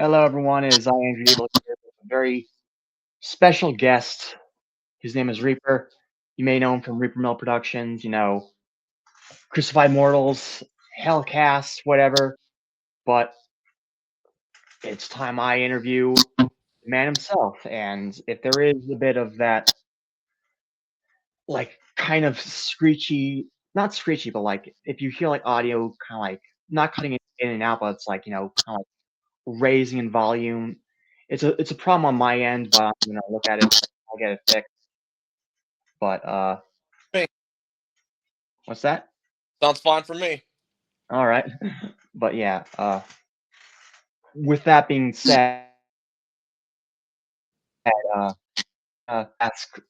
Hello, everyone. It is I, Andrew, here with a very special guest. His name is Reaper. You may know him from Reaper Mill Productions, Crucified Mortals, Hellcast, whatever. But it's time I interview the man himself. And if there is a bit of that, kind of screechy, not screechy, but if you hear audio kind of not cutting it in and out, but it's kind of raising in volume. It's a problem on my end, but I'm gonna look at it. I'll get it fixed. But Me. what's that? Sounds fine for me. All right. But yeah, with that being said, uh, ask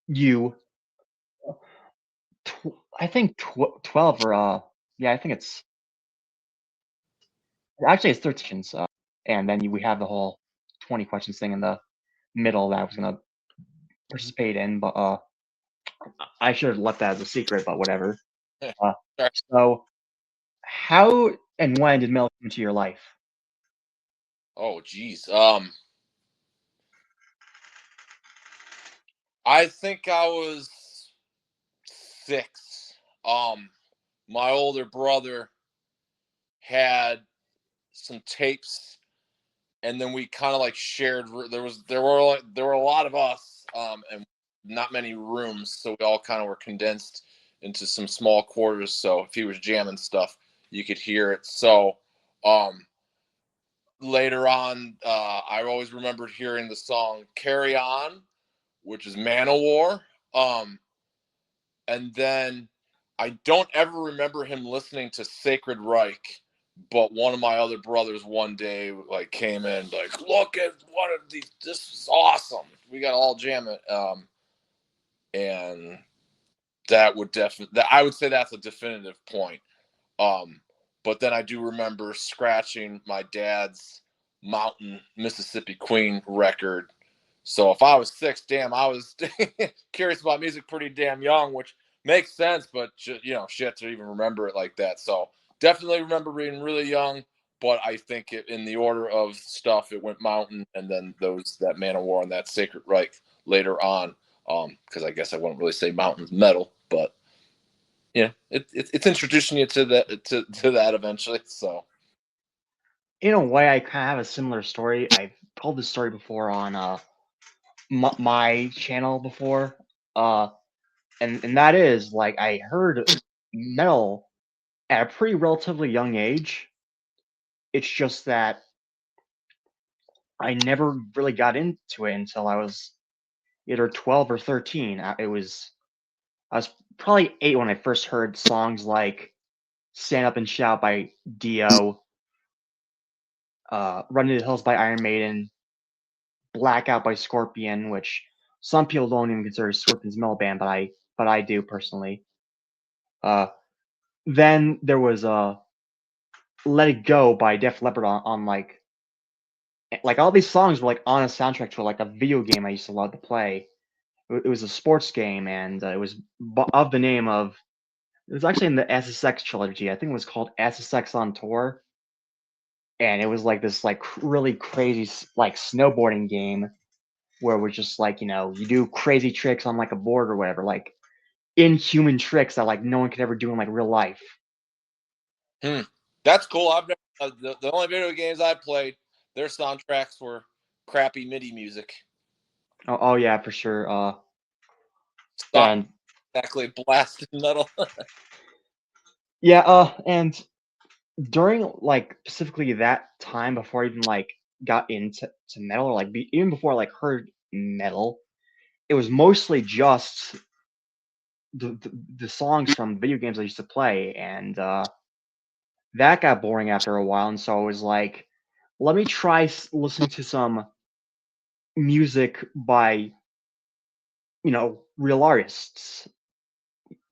you. I think 12 or yeah, I think it's 13. And then we have the whole 20 questions thing in the middle that I was gonna participate in, but I should have left that as a secret. But whatever. Uh, Sorry. so how and when did Mel come into your life? Oh, geez. I think I was 6. My older brother had some tapes, and then we kind of like shared. There were a lot of us, and not many rooms, so we all kind of were condensed into some small quarters. So if he was jamming stuff, you could hear it. So, um, later on, I always remembered hearing the song "Carry On," which is Manowar. Um, and then I don't ever remember him listening to Sacred Reich, but one of my other brothers one day like came in like, look at one of these. This is awesome. We got all jam it. And that would definitely. I would say that's a definitive point. Um, but then I do remember scratching my dad's Mountain Mississippi Queen record. So if I was 6, damn, I was curious about music pretty damn young, which makes sense. But shit to even remember it like that. So definitely remember being really young. But I think in the order of stuff, it went Mountain, and then that Man of War and that Sacred Reich later on. Because I guess I wouldn't really say Mountain's metal, but it's introducing you to that eventually. So In a way, I kind of have a similar story. I've told this story before on my channel before, uh, and that is I heard metal at a pretty relatively young age. It's just that I never really got into it until I was either 12 or 13. I was probably 8 when I first heard songs like "Stand Up and Shout" by Dio, "Run to the Hills" by Iron Maiden, "Blackout" by Scorpion, which some people don't even consider Scorpion's metal band, but I do personally. Uh, then there was "Let It Go" by Def Leppard on all these songs were on a soundtrack to a video game I used to love to play. It was a sports game, and it was of the name of. It was actually in the SSX trilogy. I think it was called SSX on Tour, and it was this really crazy snowboarding game where we're just you do crazy tricks on a board or whatever, inhuman tricks that no one could ever do in real life. that's cool. I've never, the only video games I played, their soundtracks were crappy MIDI music. Oh yeah, for sure. Stop And exactly blasted metal. yeah, and during specifically that time before I even got into metal or even before I heard metal, it was mostly just the songs from video games I used to play, and that got boring after a while. And so I was like, let me try listening to some music by real artists.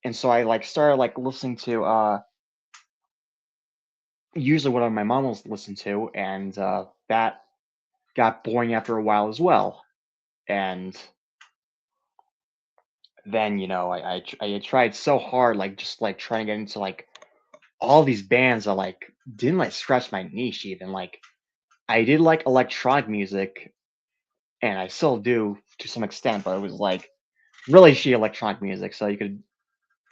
And so I started listening to usually what my mom was listening to, and that got boring after a while as well. And then I tried so hard just trying to get into all these bands that didn't scratch my niche even. I did like electronic music, and I still do to some extent, but it was like really shitty electronic music, so you could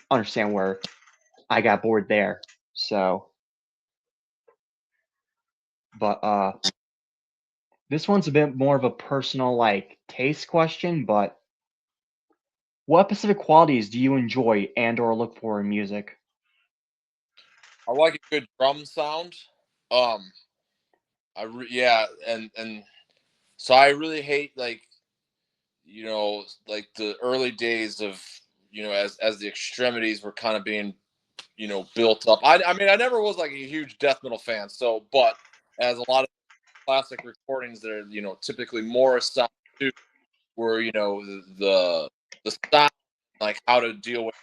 understand where I got bored there. So, but this one's a bit more of a personal like taste question, but what specific qualities do you enjoy and or look for in music? I like a good drum sound. Um, yeah, and so I really hate like like the early days of as the extremities were kind of being built up. I mean I never was like a huge death metal fan, so but as a lot of classic recordings that are typically more sound too, where the sound like how to deal with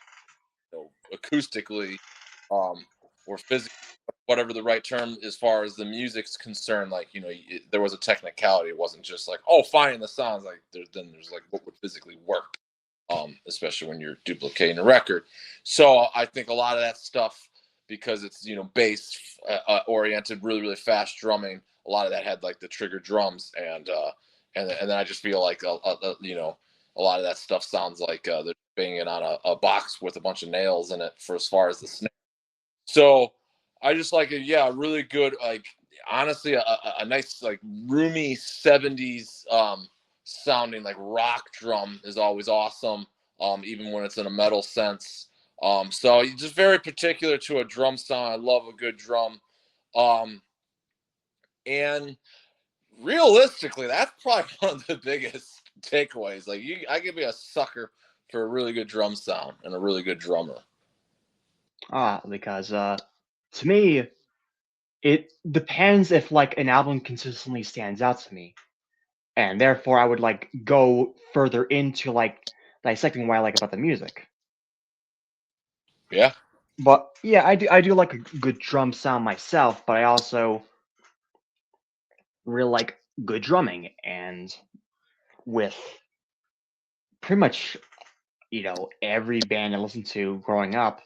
acoustically or physically, whatever the right term as far as the music's concerned. Like there was a technicality. It wasn't just like finding the sounds. Like there's like what would physically work, especially when you're duplicating a record. So I think a lot of that stuff, because it's bass oriented, really really fast drumming. A lot of that had like the trigger drums, and then I just feel like a lot of that stuff sounds like they're banging on a box with a bunch of nails in it for as far as the snare. So I just like a really good like honestly a nice like roomy 70s sounding like rock drum is always awesome, even when it's in a metal sense. So just very particular to a drum sound. I love a good drum. Um, and realistically, that's probably one of the biggest takeaways. Like I could be a sucker for a really good drum sound and a really good drummer. Because to me, it depends if like an album consistently stands out to me, and therefore I would like go further into like dissecting what I like about the music. Yeah. But yeah, I do like a good drum sound myself, but I also really like good drumming, and with pretty much every band I listened to growing up,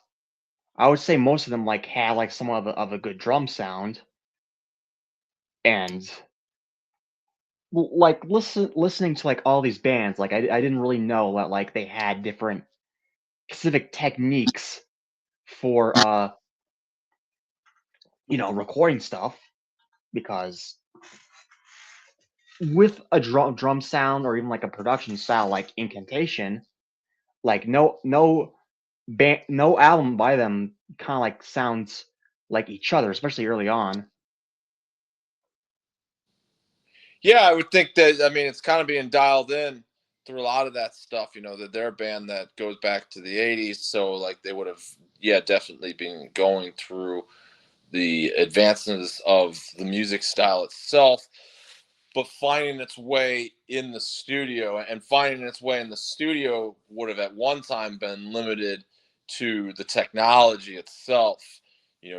I would say most of them like had like somewhat of a good drum sound, and like listening to like all these bands, like I didn't really know that like they had different specific techniques for recording stuff, because with a drum sound or even like a production style like incantation, like no album by them kind of like sounds like each other, especially early on. Yeah, I would think that. I mean, it's kind of being dialed in through a lot of that stuff. That they're a band that goes back to the '80s, so like they would have, yeah, definitely been going through the advances of the music style itself, but finding its way in the studio and finding its way in the studio would have at one time been limited to the technology itself.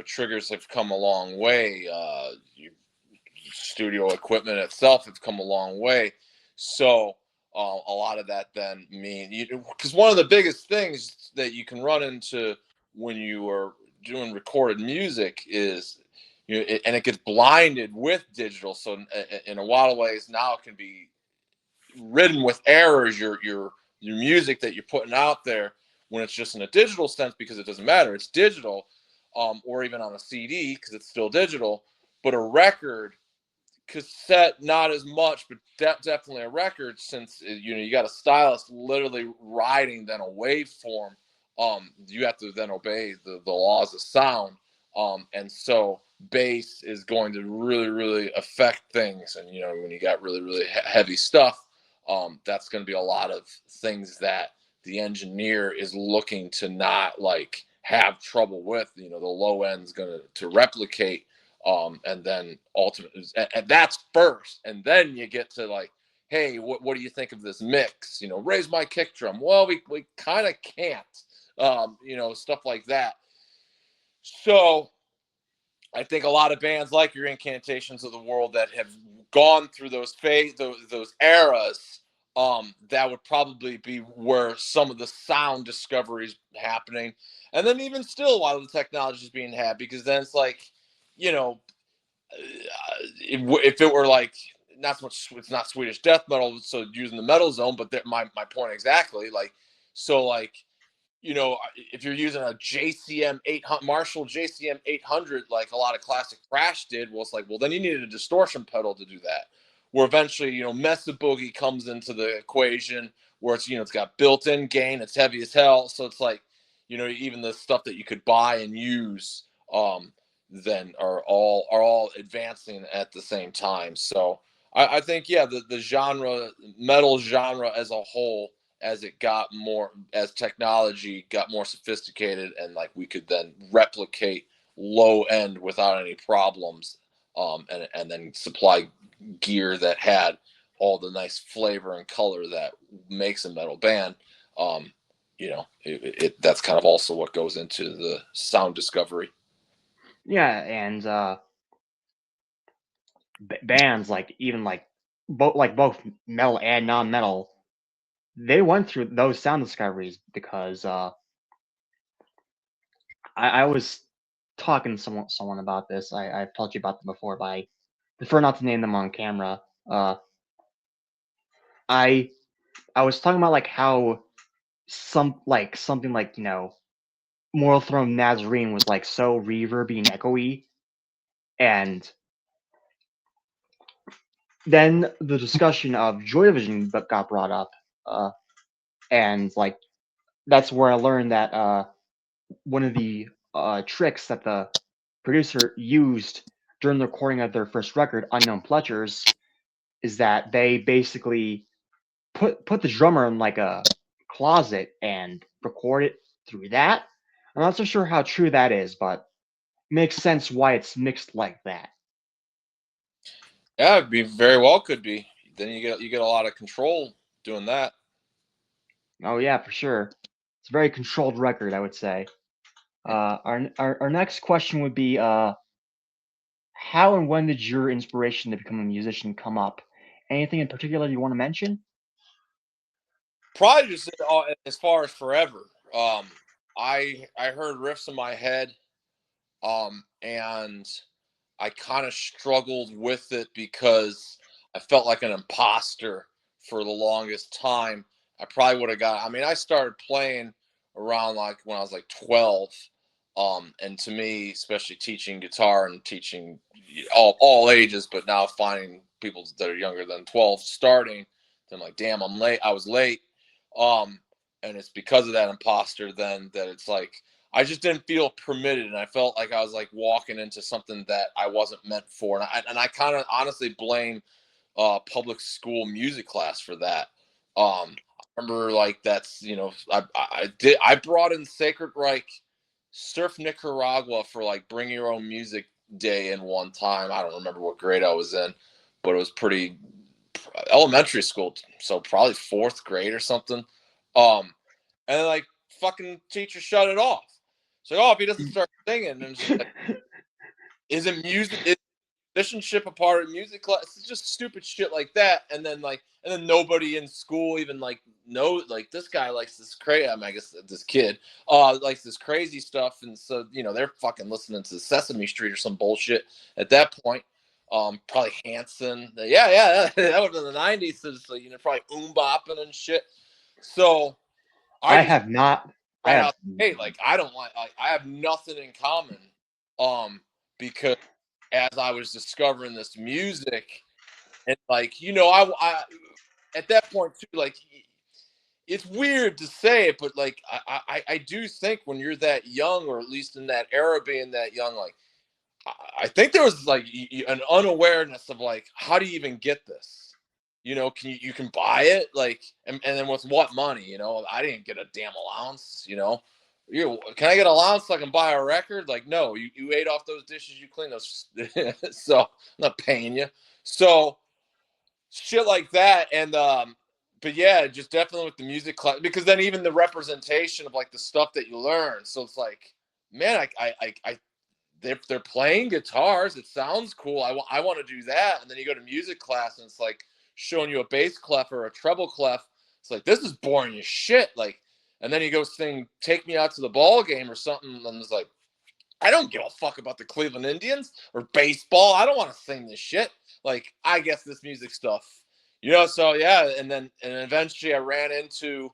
Triggers have come a long way. Studio equipment itself has come a long way. So a lot of that then because one of the biggest things that you can run into when you are doing recorded music is and it gets blinded with digital. So in a lot of ways now it can be ridden with errors. Your music that you're putting out there when it's just in a digital sense, because it doesn't matter, it's digital, or even on a CD because it's still digital. But a record, cassette not as much, but definitely a record, since you got a stylus literally writing then a waveform. You have to then obey the laws of sound, and so bass is going to really really affect things. And when you got really really heavy stuff, that's going to be a lot of things that the engineer is looking to not like have trouble with. The low end's going to replicate, and then ultimately, and that's first, and then you get to like, hey, what do you think of this mix? Raise my kick drum. Well, we kind of can't, stuff like that. So I think a lot of bands like your Incantations of the world that have gone through those eras, that would probably be where some of the sound discoveries happening. And then even still, while the technology is being had, because then it's like, you know, if it were like not so much, it's not Swedish death metal, so using the metal zone, but my point exactly, like, so like, if you're using a JCM 800 Marshall JCM 800, like a lot of classic thrash did, well, it's like, well, then you needed a distortion pedal to do that. Where eventually, Mesa Boogie comes into the equation, where it's got built-in gain, it's heavy as hell, so it's like, even the stuff that you could buy and use, then are all advancing at the same time. So I think, yeah, the genre, metal genre as a whole, as technology got more sophisticated, and like we could then replicate low end without any problems, and then supply gear that had all the nice flavor and color that makes a metal band. That's kind of also what goes into the sound discovery. Yeah, and bands like even both metal and non-metal, they went through those sound discoveries because I was talking to someone about this. I've told you about them before, but I prefer not to name them on camera. I I was talking about like how something like Moral Throne Nazarene was like so reverby and echoey, and then the discussion of Joy Division got brought up, and like that's where I learned that one of the tricks that the producer used during the recording of their first record, Unknown Pletchers, is that they basically put the drummer in like a closet and record it through that. I'm not so sure how true that is, but makes sense why it's mixed like that. Yeah, it'd be very well could be. Then you get a lot of control doing that. Oh yeah, for sure. It's a very controlled record, I would say. Our next question would be how and when did your inspiration to become a musician come up? Anything in particular you want to mention? Probably just as far as forever. I heard riffs in my head, and I kind of struggled with it because I felt like an imposter for the longest time. I probably would have got. I mean, I started playing around like when I was like 12. And to me, especially teaching guitar and teaching all ages, but now finding people that are younger than 12 starting, then like, damn, I'm late. I was late. Um, and it's because of that imposter then that it's like I just didn't feel permitted, and I felt like I was like walking into something that I wasn't meant for, and I kind of honestly blame public school music class for that. I remember like I brought in Sacred Reich Surf Nicaragua for like Bring Your Own Music Day in one time. I don't remember what grade I was in, but it was pretty elementary school, so probably fourth grade or something. And like fucking teacher shut it off. So if he doesn't start singing, and it's just like, isn't music? Is musicianship a part of music class? It's just stupid shit like that. And then nobody in school even like know like this guy likes this crazy. I guess this kid likes this crazy stuff, and so they're fucking listening to Sesame Street or some bullshit at that point. Probably Hanson. Yeah, that would have been the '90s. So probably bopping and shit. So I I just have not. I that have. out. Hey, like I don't like I have nothing in common. Because as I was discovering this music, and like I at that point too, like it's weird to say it, but like I do think when you're that young, or at least in that era being that young, like I think there was like an unawareness of like, how do you even get this? You can buy it, like, and then with what money? I didn't get a damn allowance. Can I get allowance so I can buy a record? Like, no, you ate off those dishes, you cleaned those, so I'm not paying you. So shit like that, and but yeah, just definitely with the music class, because then even the representation of like the stuff that you learn. So it's like, man, I they're playing guitars. It sounds cool. I want to do that. And then you go to music class, and it's like showing you a bass clef or a treble clef. It's like, this is boring as shit. Like, and then you go sing "Take Me Out to the Ball Game" or something, and it's like, I don't give a fuck about the Cleveland Indians or baseball. I don't want to sing this shit. Like, I guess this music stuff, So yeah, and eventually I ran into,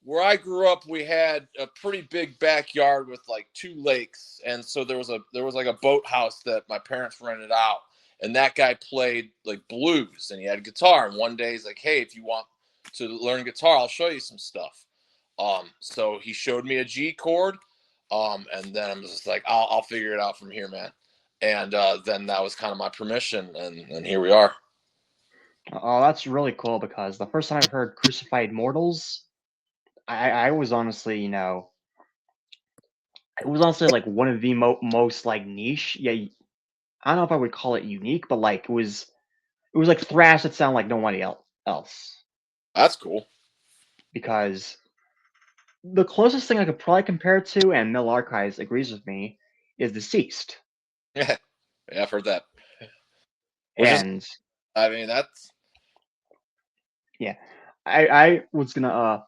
where I grew up. We had a pretty big backyard with like 2 lakes, and so there was like a boathouse that my parents rented out, and that guy played like blues, and he had a guitar. And one day he's like, "Hey, if you want to learn guitar, I'll show you some stuff." So he showed me a G chord, and then I'm just like, I'll figure it out from here, man. And then that was kind of my permission, and here we are. Oh, that's really cool because the first time I heard Crucified Mortals, I was honestly, it was honestly like one of the most like niche. Yeah, I don't know if I would call it unique, but like it was like thrash that sounded like nobody else. That's cool. Because the closest thing I could probably compare it to, and Mill Archives agrees with me, is Deceased. Yeah, I've heard that. Which And is, I mean, that's yeah, I was gonna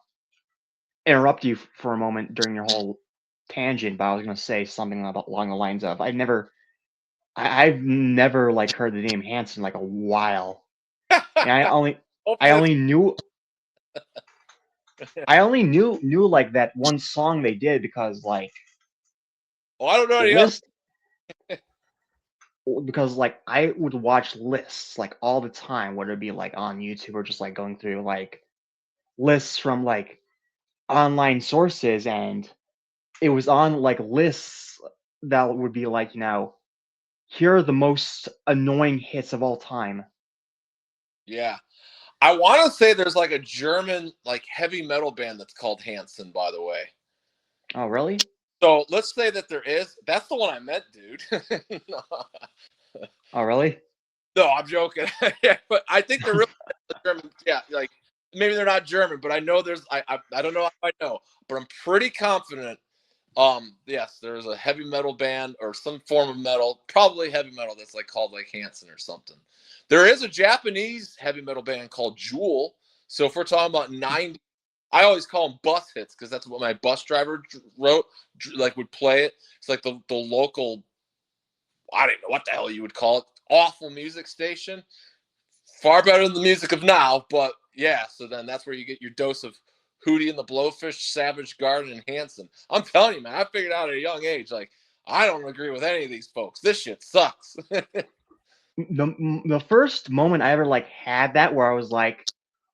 interrupt you for a moment during your whole tangent, but I was gonna say something about along the lines of I've never like heard the name Hanson like a while, and I only knew like that one song they did because like well, I don't know any other. list because like I would watch lists like all the time, whether it be like on YouTube or just like going through like lists from like online sources, and it was on like lists that would be like, here are the most annoying hits of all time. Yeah, I want to say there's like a German like heavy metal band that's called Hanson, by the way. Oh, really? So let's say that there is. That's the one I meant, dude. No. Oh, really? No, I'm joking. Yeah, but I think they're really German. Yeah, like maybe they're not German, but I know there's. I don't know how I know, but I'm pretty confident. Yes, there's a heavy metal band or some form of metal, probably heavy metal that's like called like Hanson or something. There is a Japanese heavy metal band called Jewel. So if we're talking about 90, I always call them bus hits because that's what my bus driver wrote, like would play it. It's like the local, I don't know what the hell you would call it, awful music station. Far better than the music of now, but yeah. So then that's where you get your dose of Hootie and the Blowfish, Savage Garden, and Hanson. I'm telling you, man, I figured out at a young age, like, I don't agree with any of these folks. This shit sucks. The first moment I ever like had that where I was like,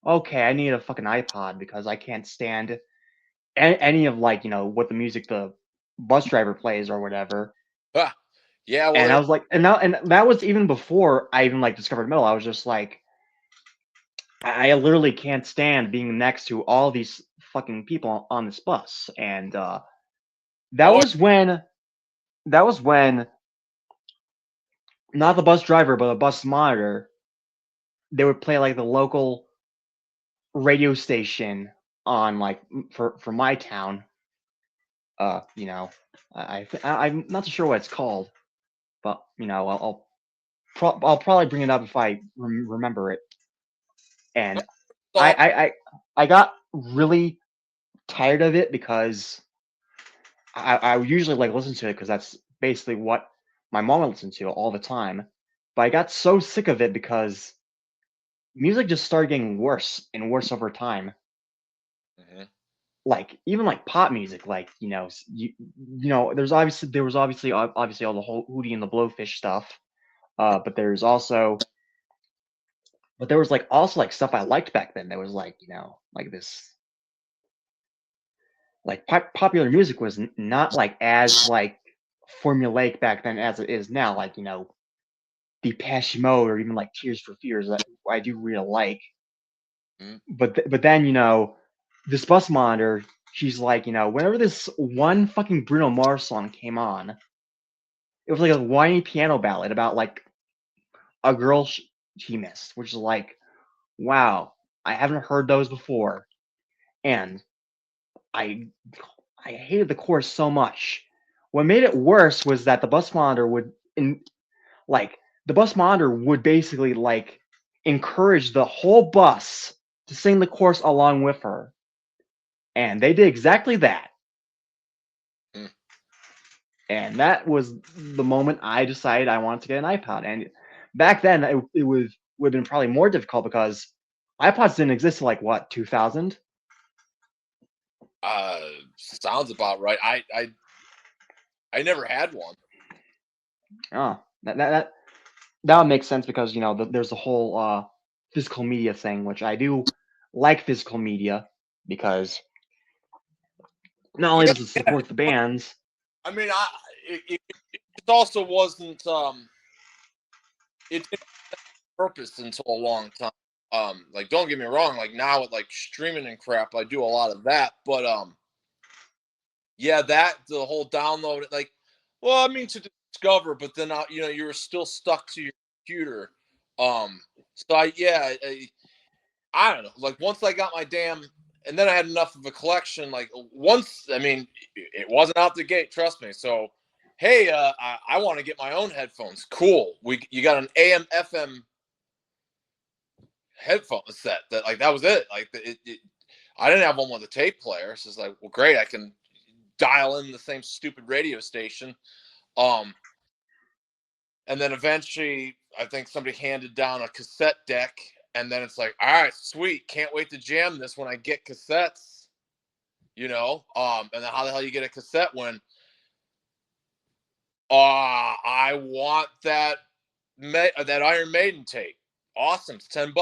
okay, I need a fucking iPod because I can't stand any of like what the music the bus driver plays or whatever. Yeah, well, And I was like, and that was even before I even like discovered metal. I was just like, I literally can't stand being next to all these fucking people on this bus. And that oh, was when not the bus driver but the bus monitor, they would play like the local radio station on like for my town. I'm not too sure what it's called, but I'll probably bring it up if I remember it. And I, stop. I I I got really tired of it because I usually like listen to it because that's basically what my mom listened to all the time. But I got so sick of it because music just started getting worse and worse over time. Mhm. Like even like pop music, like there was obviously all the whole Hootie and the Blowfish stuff, but there was like also like stuff I liked back then. There was like like this like popular music was not like as like formulaic back then as it is now. Like Depeche Mode or even like Tears for Fears that I do really like. Mhm. But then this bus monitor, she's like whenever this one fucking Bruno Mars song came on, it was like a whiny piano ballad about like a girl she missed, which is like, wow, I haven't heard those before, and I I hated the chorus so much. What made it worse was that the bus monitor like the bus monitor would basically like encourage the whole bus to sing the chorus along with her, and they did exactly that. Mm. And that was the moment I decided I wanted to get an iPod. And back then, it would have been probably more difficult because iPods didn't exist until like what, 2000? Sounds about right. I never had one. Oh, that would make sense because there's a whole physical media thing, which I do like physical media because not only Yeah, does it support the bands. I mean, it also wasn't it didn't have purpose until a long time. Like don't get me wrong, like now with like streaming and crap, I do a lot of that, but yeah, that the whole download, like, well, I mean to discover, but then you were still stuck to your computer. So I don't know. Like once I got my damn, and then I had enough of a collection. Like once, I mean, it wasn't out the gate. Trust me. So, hey, I want to get my own headphones. Cool. You got an AM FM headphone set that was it. Like I didn't have one with a tape player. So it's like, well, great. I can dial in the same stupid radio station. Um, and then eventually, I think somebody handed down a cassette deck, and then it's like, all right, sweet, can't wait to jam this when I get cassettes, And then how the hell you get a cassette when, I want that Iron Maiden tape. Awesome, it's $10.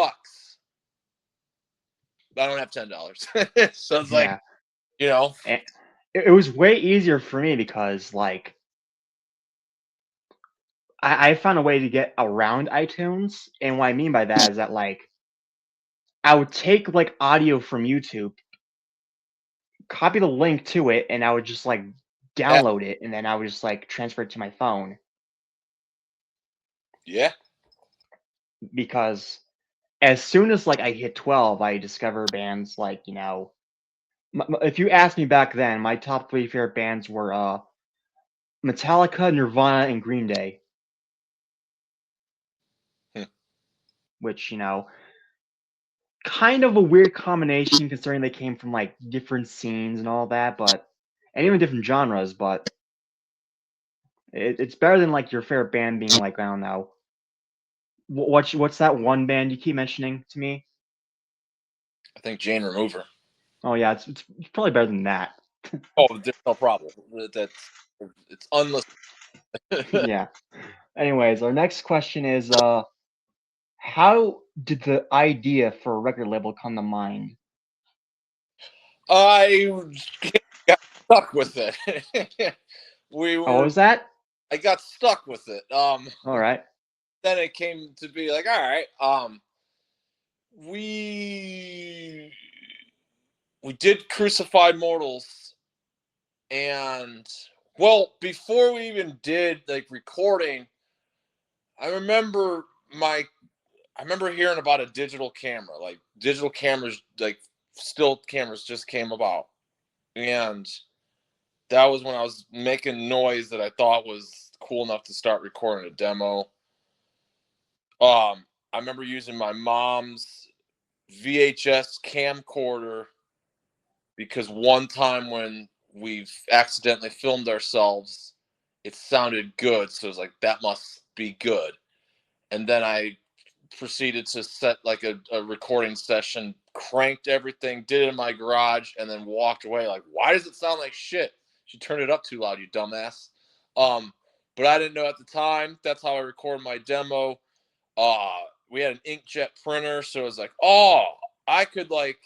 I don't have $10, so it's like, Yeah, you know, it was way easier for me because like I found a way to get around iTunes, and what I mean by that is that like I would take like audio from YouTube, copy the link to it, and I would just like yeah, download it, and then I would just like transfer it to my phone yeah, because as soon as like I hit 12, I discover bands like if you asked me back then, my top three favorite bands were Metallica, Nirvana, and Green Day, hmm. which kind of a weird combination considering they came from like different scenes and all that, and even different genres. But it's better than like your favorite band being like, I don't know, what's that one band you keep mentioning to me? I think Jane Remover. Oh yeah, it's probably better than that. Oh, there's no problem. That's it's unlistenable. Yeah. Anyways, our next question is how did the idea for a record label come to mind? I got stuck with it. we Oh, what were was that? I got stuck with it. All right. Then it came to be like, all right, we we did Crucified Mortals, and well, before we even did like recording, I remember I remember hearing about a digital camera, like digital cameras, like still cameras just came about, and that was when I was making noise that I thought was cool enough to start recording a demo. I remember using my mom's VHS camcorder because one time when we accidentally filmed ourselves, it sounded good, so it was like that must be good. And then I proceeded to set like a recording session, cranked everything, did it in my garage, and then walked away. Like, why does it sound like shit? You turned it up too loud, you dumbass. Um, but I didn't know at the time. That's how I recorded my demo. We had an inkjet printer, so it was like, oh, I could like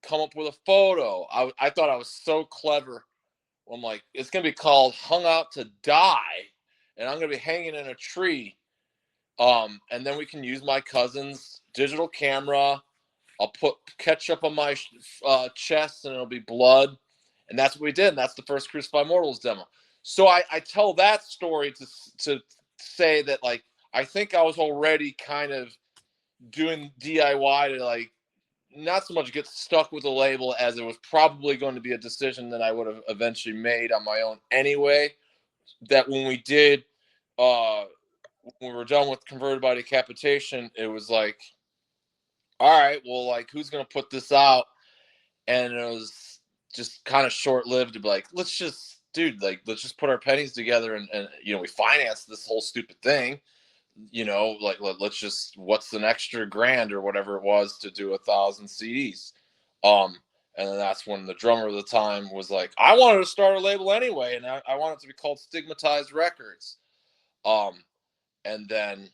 come up with a photo. I thought I was so clever. I'm like, it's gonna be called "Hung Out to Die," and I'm gonna be hanging in a tree. And then we can use my cousin's digital camera. I'll put ketchup on my chest, and it'll be blood. And that's what we did. And that's the first Crucified Mortals demo. So I tell that story to say that like I think I was already kind of doing DIY to like not so much get stuck with a label as it was probably going to be a decision that I would have eventually made on my own anyway. That when we did when we were done with Converted by Decapitation, it was like, all right, well, like, who's going to put this out? And it was just kind of short lived to be like, let's just dude, like, let's just put our pennies together and we financed this whole stupid thing. Like, let's just, what's an extra grand or whatever it was to do 1,000 CDs. And then that's when the drummer of the time was like, I wanted to start a label anyway, and I want it to be called Stigmatized Records. And then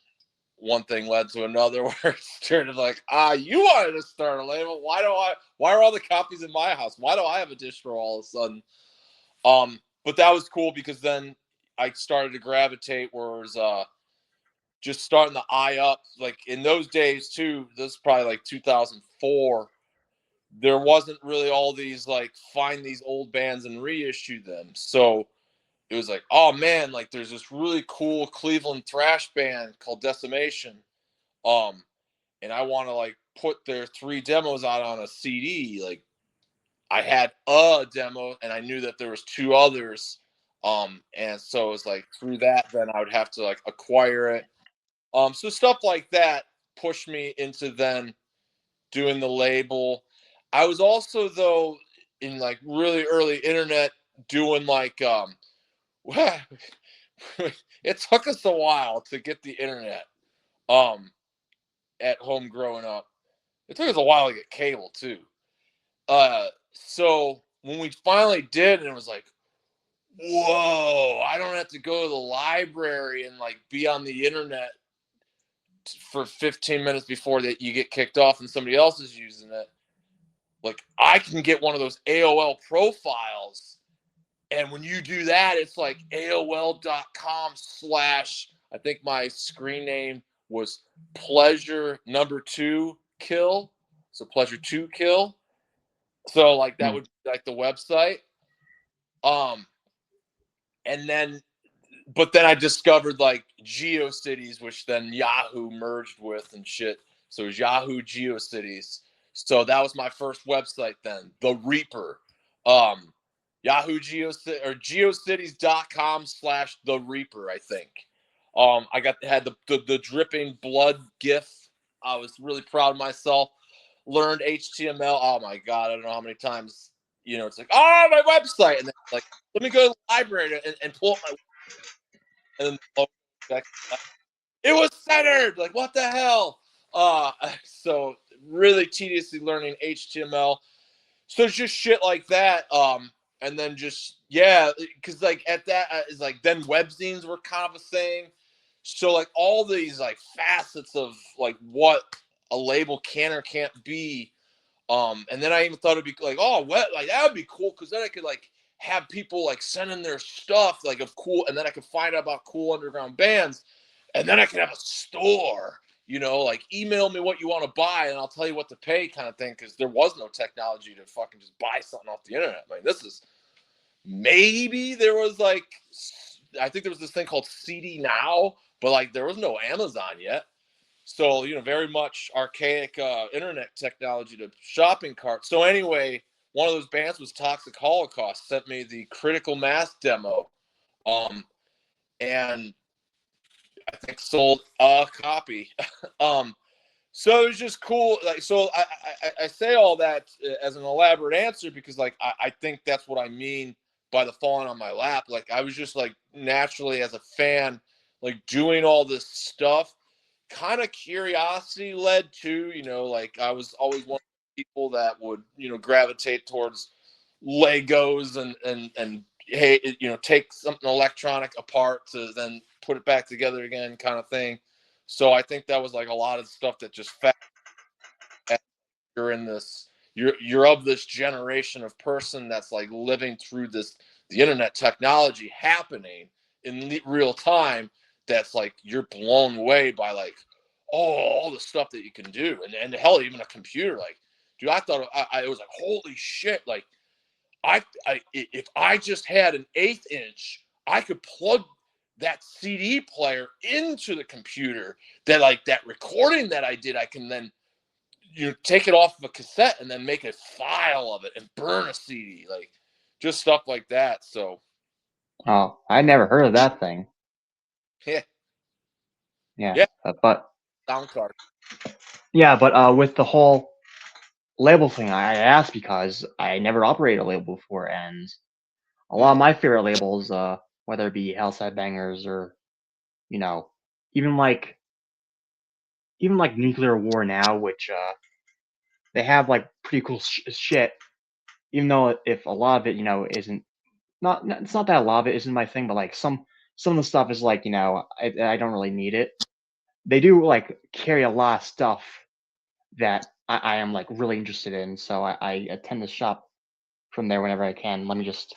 one thing led to another where it started like, you wanted to start a label. Why are all the copies in my house? Why do I have a distro all of a sudden? But that was cool because then I started to gravitate where just starting the eye up. Like in those days too, this is probably like 2004. There wasn't really all these like find these old bands and reissue them. So it was like, oh man, like there's this really cool Cleveland thrash band called Decimation. And I want to like put their 3 demos out on a CD. Like I had a demo and I knew that there was 2 others. And so it was like through that, then I would have to like acquire it. So stuff like that pushed me into then doing the label. I was also though in like really early internet doing like it took us a while to get the internet at home growing up. It took us a while to get cable too. So when we finally did, and it was like, whoa, I don't have to go to the library and like be on the internet for 15 minutes before that you get kicked off and somebody else is using it. Like I can get one of those AOL profiles, and when you do that, it's like AOL.com/ I think my screen name was pleasure number 2 kill. So pleasure 2 kill. So like that would be like the website. And then but then I discovered like GeoCities, which then Yahoo merged with and shit. So it was Yahoo GeoCities. So that was my first website then, The Reaper. Yahoo GeoCities or geocities.com/ The Reaper, I think. I had the dripping blood GIF. I was really proud of myself. Learned HTML. Oh my God, I don't know how many times, it's like, oh, my website. And then like, let me go to the library and pull up my, and then it was centered. Like, what the hell? So really tediously learning HTML. So it's just shit like that. And then just, yeah, because like at that is like then webzines were kind of a thing. So like all these like facets of like what a label can or can't be. And then I even thought it'd be like, oh, what, like that would be cool because then I could like have people like send in their stuff like of cool, and then I could find out about cool underground bands, and then I could have a store, like email me what you want to buy and I'll tell you what to pay kind of thing, because there was no technology to fucking just buy something off the internet. I mean, this is maybe there was like, I think there was this thing called CD Now, but like there was no Amazon yet. So, very much archaic internet technology to shopping cart. So anyway, one of those bands was Toxic Holocaust, sent me the Critical Mass demo. And I think sold a copy. So it was just cool. Like, so I say all that as an elaborate answer because like I think that's what I mean by the falling on my lap. Like I was just like naturally as a fan, like doing all this stuff, kind of curiosity led to, like I was always one of the people that would, gravitate towards Legos and hey, take something electronic apart to then put it back together again kind of thing. So I think that was like a lot of stuff that just you're in this, you're of this generation of person that's like living through the internet technology happening in real time. That's like you're blown away by like, oh, all the stuff that you can do, and hell, even a computer. Like, dude, I thought I was like, holy shit, like if I just had an 1/8 inch, I could plug that CD player into the computer. That like that recording that I did, I can then take it off of a cassette and then make a file of it and burn a CD, like just stuff like that. So, oh, I never heard of that thing. yeah, Yeah, but sound card. yeah, but with the whole label thing, I asked because I never operated a label before, and a lot of my favorite labels, whether it be Hellside Bangers or you know, even like Nuclear War now, which they have like pretty cool shit. Even though if a lot of it, isn't it's not that a lot of it isn't my thing, but like some of the stuff is like I don't really need it. They do like carry a lot of stuff that I am like really interested in, so I tend to shop from there whenever I can. Let me just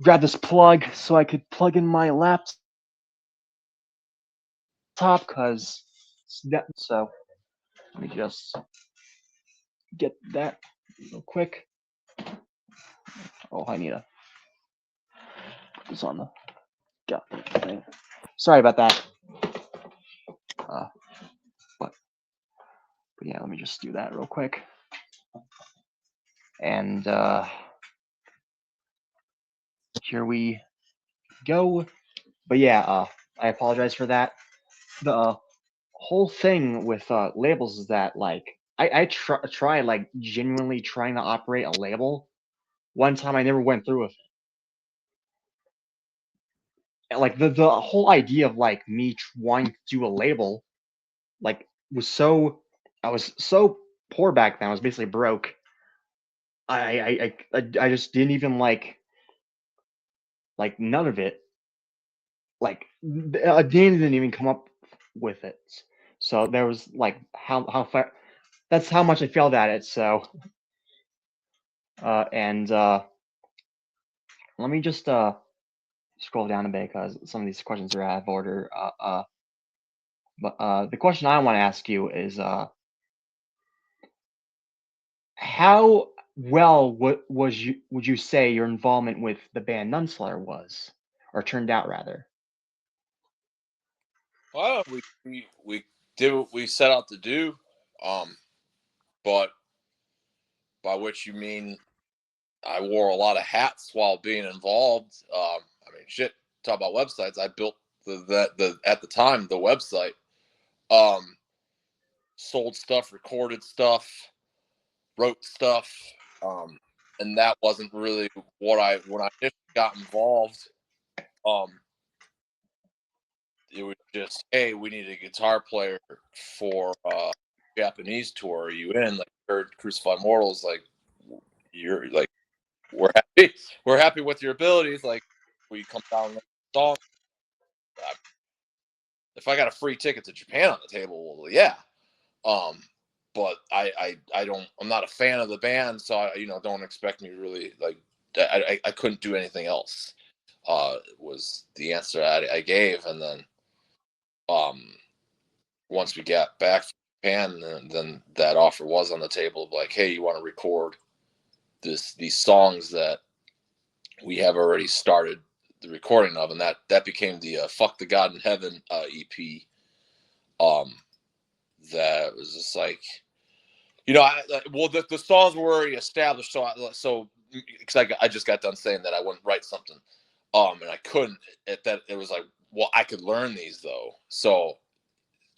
grab this plug so I could plug in my laptop because so let me just get that real quick. Oh, I need to put this on the thing. Sorry about that. Uh, but yeah, let me just do that real quick. And here we go. But yeah, I apologize for that. The whole thing with labels is that like I try like genuinely trying to operate a label. One time I never went through with it. And, like the whole idea of like me wanting to do a label like was so I was so poor back then. I was basically broke. I just didn't even like none of it. Like Dan didn't even come up with it. So there was like how far that's how much I failed at it. So and let me just scroll down a bit because some of these questions are out of order. But the question I want to ask you is how well would you say your involvement with the band Nunslayer was, or turned out rather? Well, we did what we set out to do, but by which you mean I wore a lot of hats while being involved. I mean, shit. Talk about websites. I built the at the time the website. Um, Sold stuff, recorded stuff, wrote stuff, and that wasn't really what I when I initially got involved. Um, it was just, hey, we need a guitar player for Japanese tour. Are you in? Like, heard Crucified Mortals, like you're like we're happy, we're happy with your abilities. Like, will you come down and song? If I got a free ticket to Japan on the table, well, yeah. Um, but I don't. I'm not a fan of the band, so don't expect me to really like. I couldn't do anything else. Was the answer I gave, and then um, once we got back from Japan, then that offer was on the table of like, hey, you want to record these songs that we have already started the recording of, and that became the Fuck the God in Heaven EP. Um, that was just like, well, the songs were already established, so because I just got done saying that I wouldn't write something, and I couldn't. At that, it was like, well, I could learn these though. So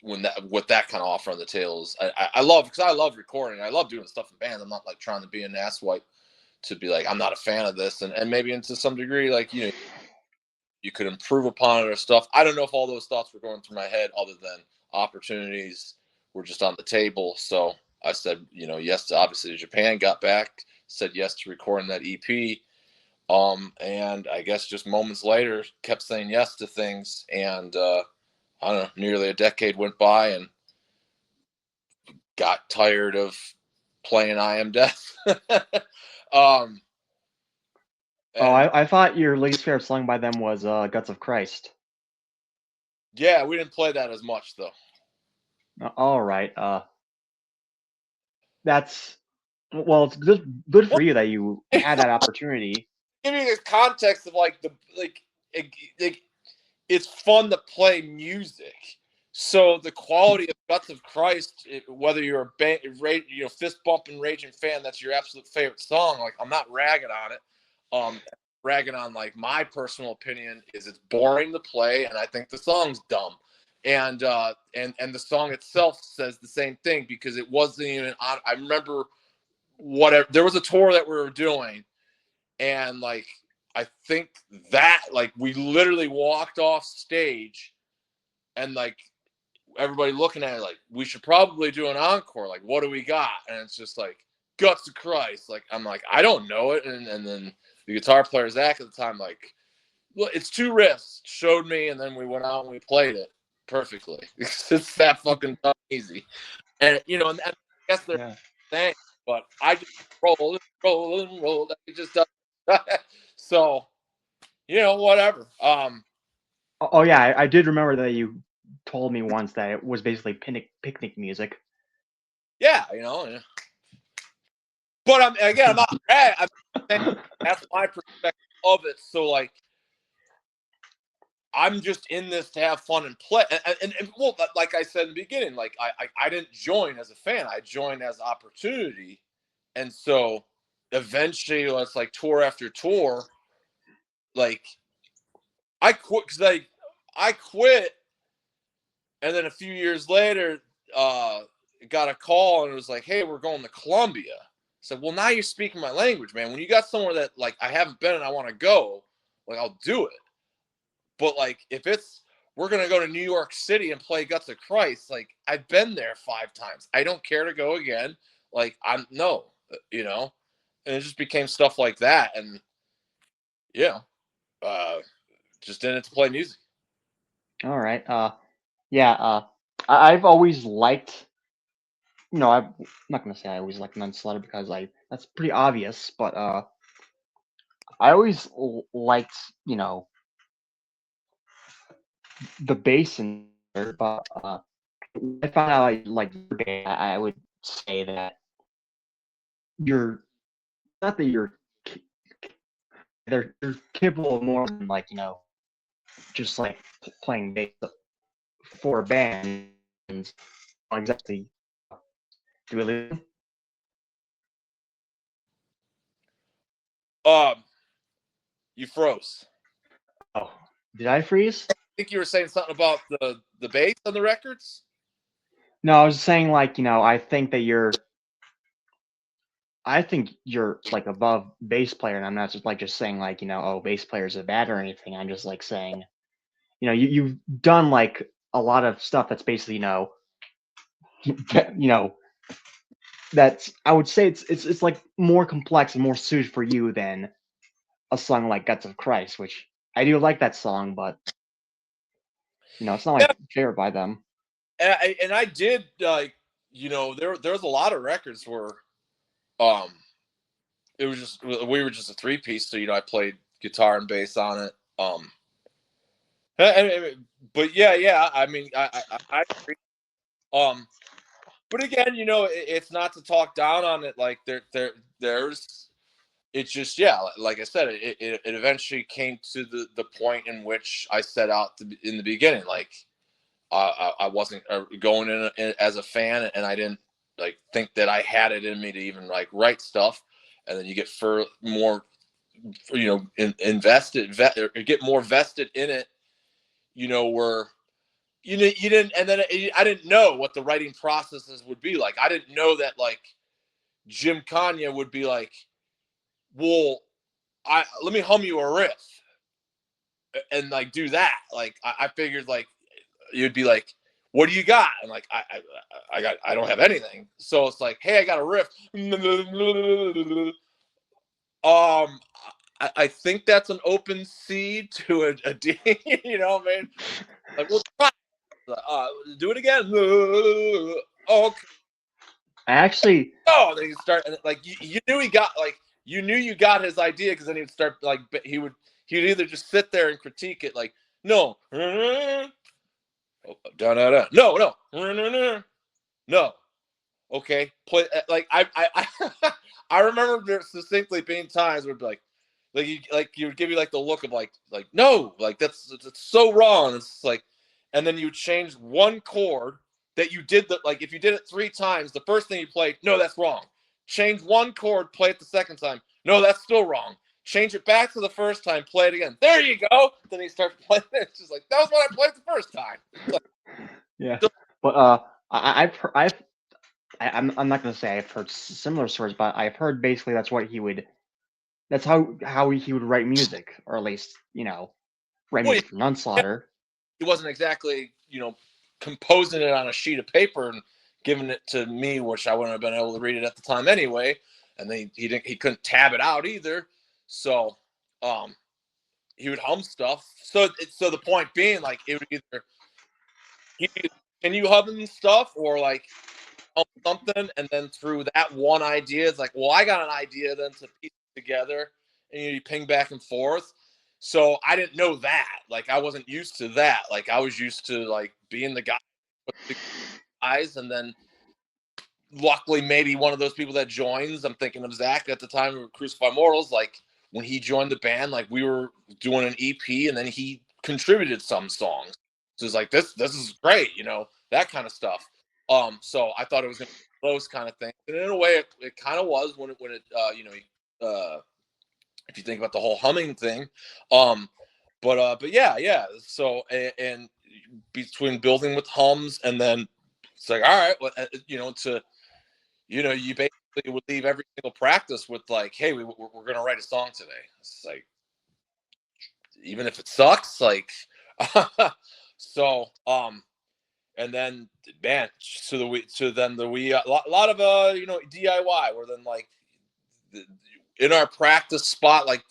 with that kind of offer on the tails, I love, because I love recording, I love doing stuff in bands. I'm not like trying to be an asswipe to be like I'm not a fan of this, and maybe into some degree, like you could improve upon it or stuff. I don't know if all those thoughts were going through my head, other than opportunities were just on the table. So I said, yes to, obviously, Japan, got back, said yes to recording that EP. And I guess just moments later kept saying yes to things. And I don't know, nearly a decade went by and got tired of playing I Am Death. um, Oh, and I thought your least favorite song by them was Guts of Christ. yeah, we didn't play that as much though. All right. That's well, it's good for Well, you that you had that opportunity. give you the context of like it's fun to play music. So the quality of Guts of Christ, whether you're a fist bumping raging fan, that's your absolute favorite song. Like, I'm not ragging on it. Ragging on, like, my personal opinion is it's boring to play, and I think the song's dumb. And the song itself says the same thing, because it wasn't even on. I remember there was a tour that we were doing, and like I think that like we literally walked off stage and like everybody looking at it like we should probably do an encore. Like, what do we got? And it's just like guts of Christ. Like I'm like, I don't know it. And then the guitar player Zach at the time, like, well, it's two riffs, showed me, and then we went out and we played it perfectly. It's that fucking easy. And and I guess they're saying, but I just roll and roll and roll. It just does. So, whatever. Oh yeah, I did remember that you told me once that it was basically picnic music. Yeah, But I'm not. I'm saying that's my perspective of it. So like, I'm just in this to have fun and play. And well, like I said in the beginning, like I didn't join as a fan. I joined as opportunity. And so eventually, it's like tour after tour. Like I quit because I quit, and then a few years later, got a call and it was like, "Hey, we're going to Colombia." I said, "Well, now you're speaking my language, man. When you got somewhere that like I haven't been and I want to go, like I'll do it. But like if it's we're gonna go to New York City and play Guts of Christ, like I've been there 5 times. I don't care to go again. Like I'm no, and it just became stuff like that, and uh, just in it to play music. All right. Yeah. I've always liked. I'm not gonna say I always liked Nunslaughter because that's pretty obvious, but I always liked the bass in there, but I found out like your band, I would say that you're not that they're capable of more than like just like playing bass for a band. And not exactly do we lose? You froze. Oh, did I freeze? I think you were saying something about the bass on the records. No, I was saying like I think you're like above bass player, and I'm not just saying like oh bass players are bad or anything. I'm just like saying you've done like a lot of stuff that's basically you know that's I would say it's like more complex and more suited for you than a song like Guts of Christ, which I do like that song, but it's not Yeah, my favorite by them. and I did like there's a lot of records where um it was just we were just a 3-piece, so I played guitar and bass on it. But yeah, I mean, I agree. But again, it's not to talk down on it. Like there's, it's just like I said, it eventually came to the point in which I set out in the beginning. Like I wasn't going in as a fan, and I didn't like think that I had it in me to even like write stuff. And then you get more, invested, or get more vested in it. Where you didn't, and then I didn't know what the writing processes would be like. I didn't know that like Jim Kanye would be like, well, let me hum you a riff and like do that. Like I figured like you'd be like, what do you got? And like I don't have anything. So it's like, hey, I got a riff. I think that's an open seed to a D. You know what I mean? Like we'll try. Do it again. Okay. Actually, Then you start, and like you knew he got like you knew you got his idea, because then he would start like he'd either just sit there and critique it like no, no, no, okay, play like I remember there distinctly being times where like you would give you like the look of like no, like that's so wrong. It's like, and then you change one chord that you did like if you did it 3 times, the first thing you played, no, that's wrong. Change one chord, play it the second time, no, that's still wrong. Change it back to the first time, play it again. There you go. Then he starts playing it. It's just like that was what I played the first time. Like, yeah, so, but I'm not gonna say I've heard similar stories, but I've heard basically that's what he would That's how he would write music, or at least write Well, music for Nunslaughter. he wasn't exactly, composing it on a sheet of paper and giving it to me, which I wouldn't have been able to read it at the time anyway. And then he couldn't tab it out either. So he would hum stuff. So the point being, like, it would either he would continue humming stuff or like hum something, and then through that one idea, it's like, well, I got an idea then to piece it together, and you ping back and forth. So I didn't know that. Like, I wasn't used to that. Like, I was used to like being the guy with the guys, and then luckily maybe one of those people that joins. I'm thinking of Zach at the time of Crucified Mortals. Like, when he joined the band, like, we were doing an EP, and then he contributed some songs. So it's like, this is great, that kind of stuff. So I thought it was gonna be those kind of things, and in a way, it kind of was when it if you think about the whole humming thing. But yeah. So and between building with hums, and then it's like, all right, well, you basically would leave every single practice with like, hey, we're going to write a song today. It's like, even if it sucks, like, so, and then, man, a lot of, DIY, where then like in our practice spot, like,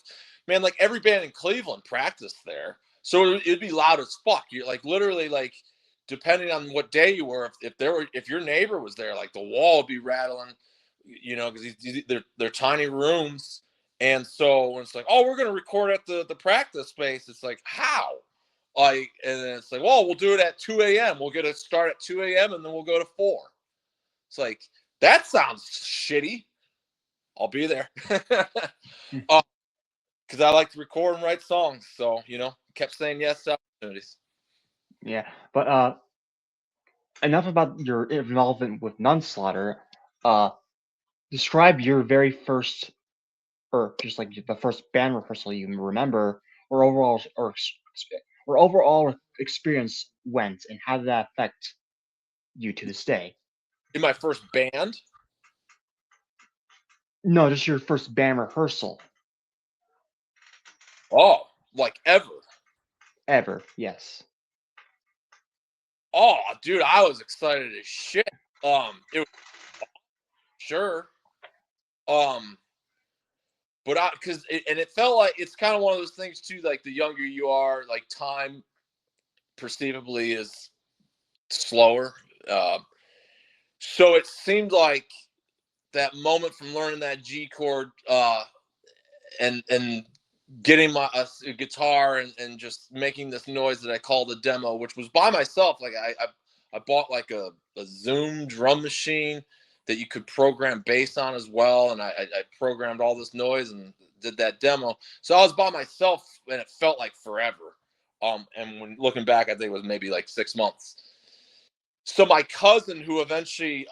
man, like every band in Cleveland practiced there. So it'd be loud as fuck. You're like, literally, like, depending on what day you were, if your neighbor was there, like the wall would be rattling, because they're tiny rooms. And so when it's like, oh, we're gonna record at the practice space, it's like, how? Like, and then it's like, well, we'll do it at 2 a.m. We'll get a start at 2 a.m. and then we'll go to 4. It's like, that sounds shitty. I'll be there. Because I like to record and write songs. So, kept saying yes to opportunities. Yeah, but enough about your involvement with Nunslaughter. Describe your very first, or just like the first band rehearsal you remember, or overall experience went, and how did that affect you to this day? In my first band? No, just your first band rehearsal. Oh, like ever. Ever, yes. Oh, dude, I was excited as shit. It was sure. But it felt like it's kind of one of those things too. Like, the younger you are, like, time perceivably is slower. So it seemed like that moment from learning that G chord, and getting my a guitar, and just making this noise that I called a demo, which was by myself. Like, I bought like a Zoom drum machine that you could program bass on as well, and I programmed all this noise and did that demo. So I was by myself, and it felt like forever. And when looking back, I think it was maybe like 6 months. So my cousin, who eventually,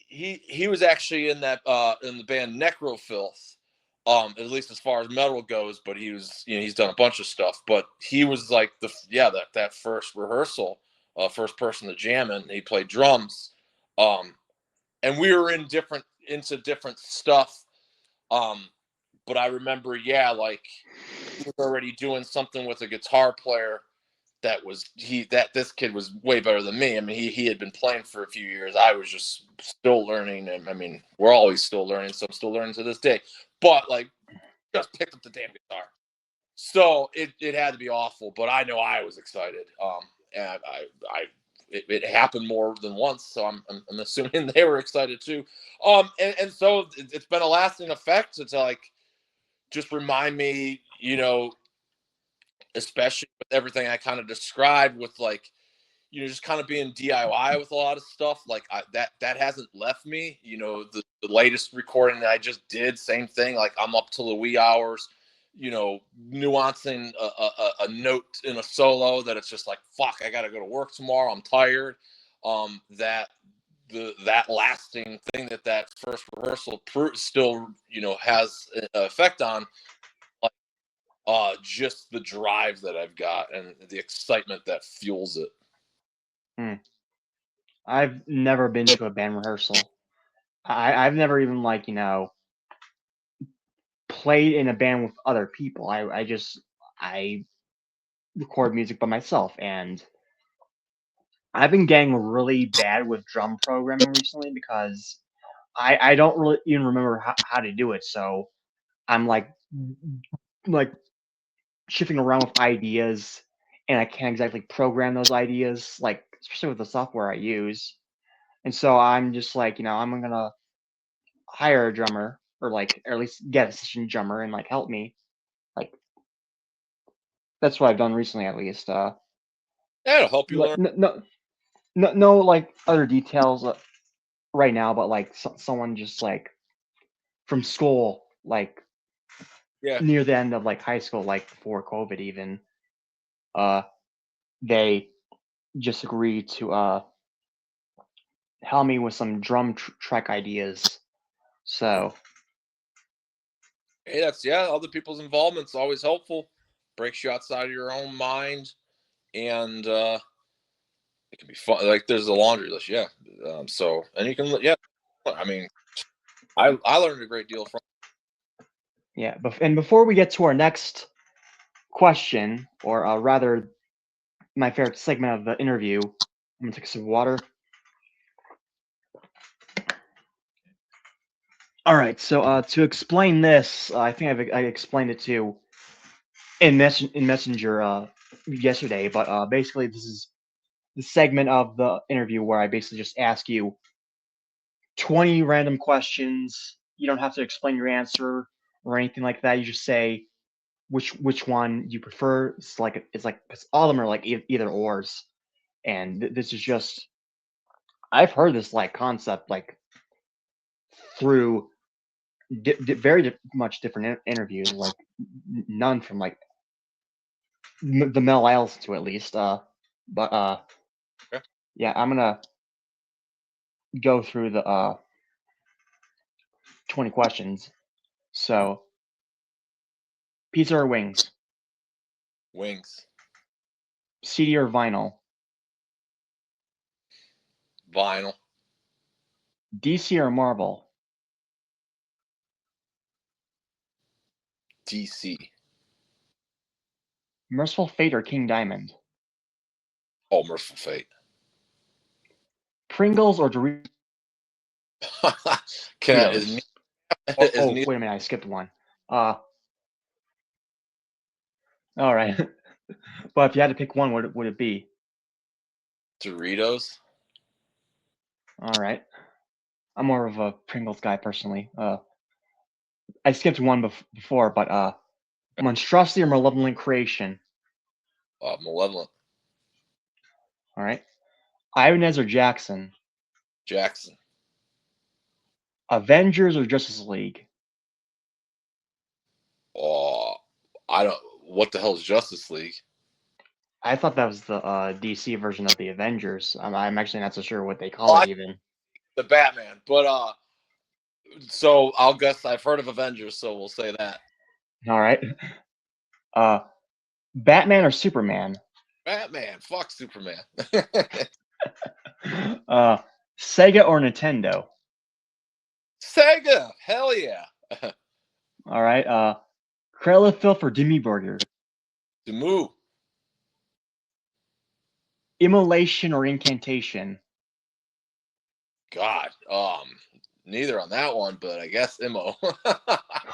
he was actually in the band Necrofilth, at least as far as metal goes, but he's done a bunch of stuff. But he was like that first rehearsal, first person to jam in. He played drums, and we were into different stuff. But I remember, like, he was already doing something with a guitar player this kid was way better than me. I mean, he had been playing for a few years. I was just still learning, and I mean, we're always still learning, so I'm still learning to this day. But like, just picked up the damn guitar, so it had to be awful. But I know I was excited. And it happened more than once, so I'm assuming they were excited too. And so it's been a lasting effect to like just remind me, especially with everything I kind of described, with like, just kind of being DIY with a lot of stuff. Like, that hasn't left me. The latest recording that I just did, same thing. Like, I'm up till the wee hours, nuancing a note in a solo that it's just like, fuck, I got to go to work tomorrow. I'm tired. That lasting thing that first rehearsal still, has an effect on, just the drive that I've got and the excitement that fuels it. I've never been to a band rehearsal. I've never even played in a band with other people. I record music by myself, and I've been getting really bad with drum programming recently because I don't really even remember how to do it. So I'm like shifting around with ideas, and I can't exactly program those ideas, like especially with the software I use. And so I'm just like, I'm gonna hire a drummer, or at least get a session drummer and help me. Like that's what I've done recently, at least. That'll help you Like learn. no other details right now, but someone just from school, Yeah. near the end of high school, before COVID even. Uh, they just agreed to help me with some drum track ideas. So Hey, that's other people's involvement's always helpful. Breaks you outside of your own mind, and it can be fun. Like there's a laundry list, yeah. So and you can, yeah. I mean, I learned a great deal from. yeah, and before we get to our next question, or rather, my favorite segment of the interview, I'm gonna take some water. All right, so to explain this, I think I explained it to you in Messenger yesterday, but basically this is the segment of the interview where I basically just ask you 20 random questions. You don't have to explain your answer or anything like that. You just say which one you prefer. Because all of them are either ors, and this is just I've heard this concept through very much different interviews, none from the Mel I listen to, at least. But Okay. yeah, I'm gonna go through the 20 questions. So, pizza or wings? Wings, CD or vinyl? vinyl, DC or Marvel? DC. Merciful Fate or King Diamond? Oh, Merciful Fate. Pringles or Doritos? Can is is Oh, neither wait a minute, I skipped one. Uh, all right. But if you had to pick one, what would it be? Doritos. All right. I'm more of a Pringles guy personally. I skipped one before, but Monstrosity or Malevolent Creation? Malevolent. All right. Ibanez or Jackson? Jackson. Avengers or Justice League? Oh, I don't. What the hell is Justice League? I thought that was the DC version of the Avengers. I'm actually not so sure what they Oh, call it even. the Batman. But so I'll guess I've heard of Avengers, so we'll say that. All right. Uh, Batman or Superman? Batman. Fuck Superman. uh, Sega or Nintendo? Sega. Hell yeah. All right. Krella Filth or Demi Burger? Demu. Immolation or Incantation? God. Neither on that one, but I guess Immo.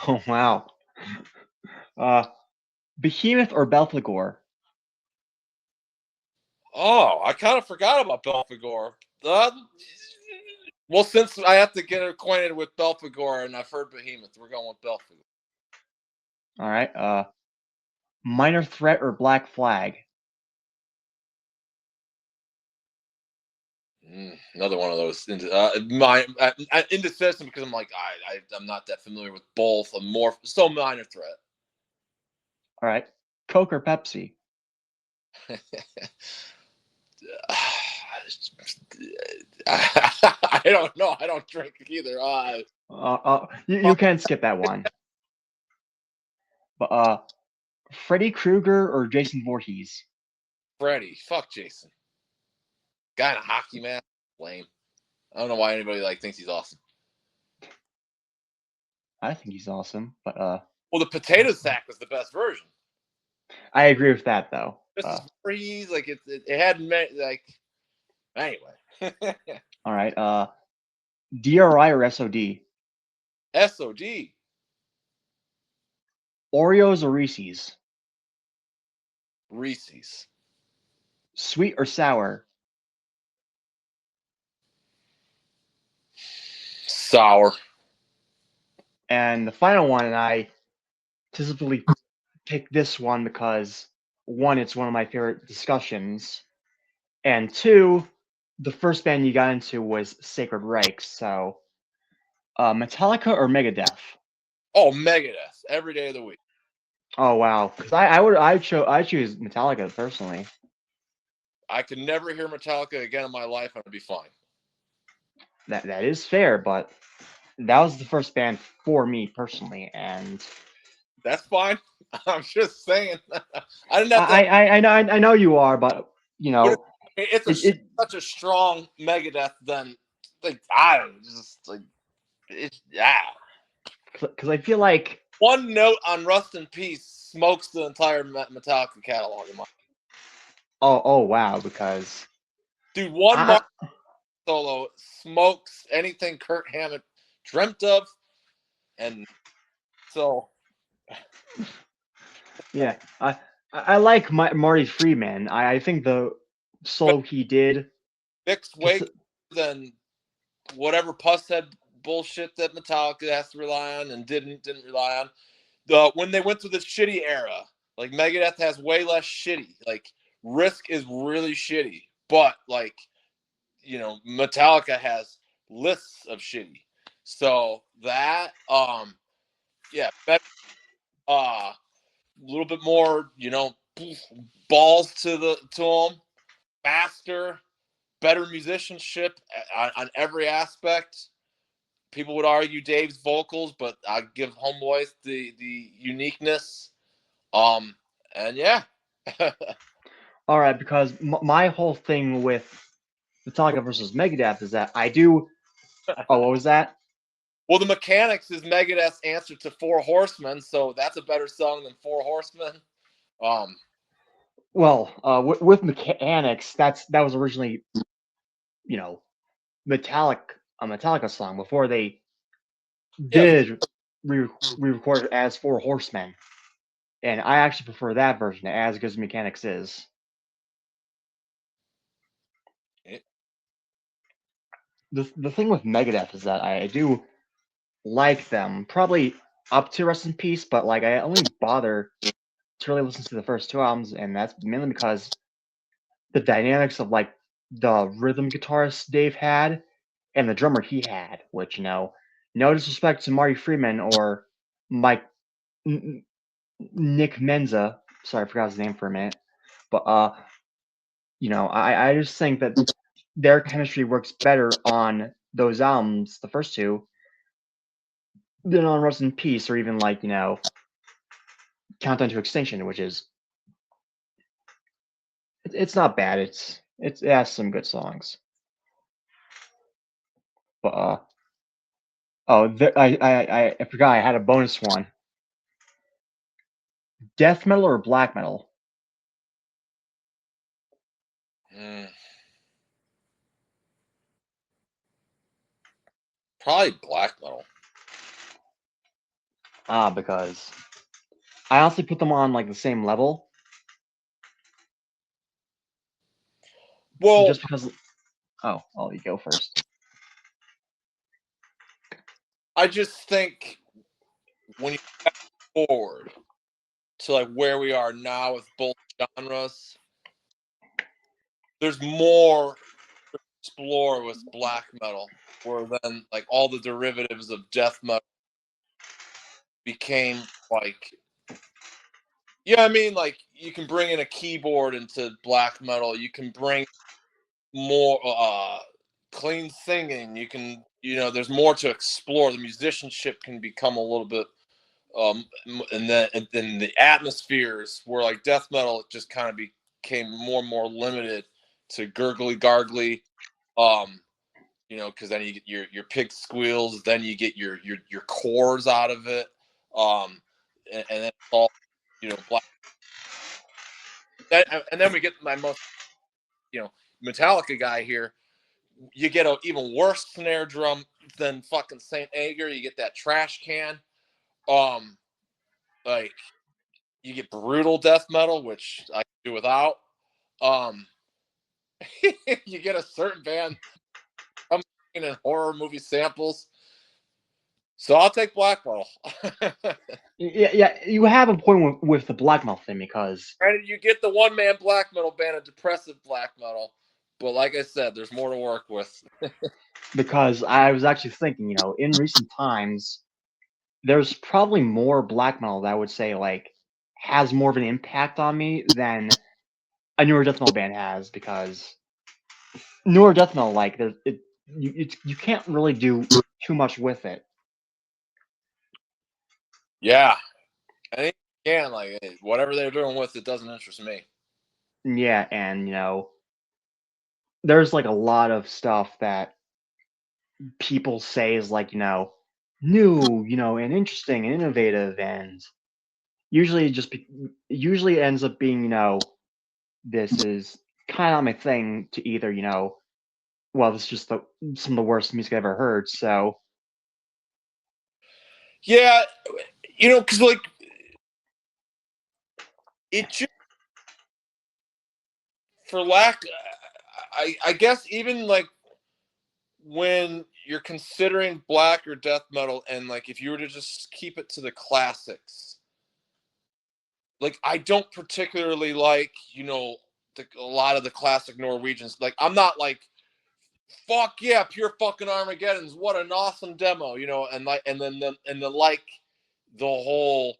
Oh wow. Uh, Behemoth or Belphegor? Oh, I kind of forgot about Belphegor. Well, since I have to get acquainted with Belphegor and I've heard Behemoth, we're going with Belphegor. All right. Minor Threat or Black Flag? Another one of those indecision because I'm like I'm not that familiar with both. I'm more so Minor Threat. All right. Coke or Pepsi? I don't know. I don't drink either. You can skip that one. But Freddy Krueger or Jason Voorhees? Freddy, fuck Jason. Guy in a hockey mask, lame. I don't know why anybody thinks he's awesome. I think he's awesome, but Well, the potato sack was the best version. I agree with that though. This is freeze, like it had like anyway. All right. DRI or SOD? SOD. Oreos or Reese's? Reese's. Sweet or sour? Sour. And the final one, and I specifically picked this one because one, it's one of my favorite discussions, and two, the first band you got into was Sacred Reich. So, Metallica or Megadeth? Oh, Megadeth every day of the week. Oh wow, because I choose Metallica personally. I could never hear Metallica again in my life, and I'd be fine. That is fair, but that was the first band for me personally, and that's fine. I'm just saying. I didn't have to. I know you are, but you know, it's such a strong Megadeth. Then like I don't know, just like it's because I feel like one note on Rust in Peace smokes the entire Metallica catalog in my. Oh wow, because dude, one Mark solo smokes anything Kurt Hammett dreamt of, and so yeah, I like Marty Freeman. I think the solo he did mixed way than whatever pusshead bullshit that Metallica has to rely on and didn't rely on. When they went through this shitty era, like Megadeth has way less shitty. Like Risk is really shitty, but like Metallica has lists of shitty. So that yeah, better, a little bit more, balls to them, faster, better musicianship on every aspect. People would argue Dave's vocals, but I give Homeboys the uniqueness. And yeah. All right, because my whole thing with Metallica versus Megadeth is that I do. Oh, what was that? Well, the Mechanics is Megadeth's answer to Four Horsemen, so that's a better song than Four Horsemen. Well, with Mechanics, that was originally, a Metallica song before they did re-record it as Four Horsemen, and I actually prefer that version, as good as Mechanics is. The thing with Megadeth is that I do like them, probably up to Rest in Peace, but like I only bother to really listen to the first two albums, and that's mainly because the dynamics of like the rhythm guitarist Dave had and the drummer he had, which no disrespect to Marty Freeman or Mike Nick Menza, sorry, I forgot his name for a minute, but I just think that their chemistry works better on those albums, the first two, than on Rust in Peace or even like Countdown to Extinction, which is it's not bad. It has some good songs, but I forgot I had a bonus one. Death metal or black metal? Probably black metal. Because I honestly put them on like the same level. Well, just because. Oh, I'll you go first. I just think when you step forward to like where we are now with both genres, there's more to explore with black metal, where then like all the derivatives of death metal became like, I mean, like you can bring in a keyboard into black metal, you can bring more clean singing, you can, there's more to explore. The musicianship can become a little bit and then the atmospheres where like death metal just kind of became more and more limited to gurgly gargly, because then you get your pig squeals, then you get your chords out of it, and then it's all black. And then we get my most Metallica guy here. You get an even worse snare drum than fucking Saint Anger. You get that trash can. Like you get brutal death metal, which I can do without. You get a certain band in horror movie samples. So I'll take black metal. Yeah, you have a point with the black metal thing because Granted, you get the one-man black metal band, a depressive black metal, but like I said, there's more to work with. I was actually thinking, in recent times, there's probably more black metal that I would say like has more of an impact on me than a newer death metal band has because newer death metal like you can't really do too much with it. Yeah, I think you can, like, whatever they're doing with it doesn't interest me. Yeah, and there's like a lot of stuff that people say is like new, and interesting and innovative, and usually usually ends up being this is kind of my thing to either well, this is just some of the worst music I've ever heard. So Yeah, because like it just for lack, I guess even like when you're considering black or death metal, and like if you were to just keep it to the classics, like I don't particularly like a lot of the classic Norwegians. Like I'm not like fuck yeah, pure fucking Armageddon's what an awesome demo, and like and like the whole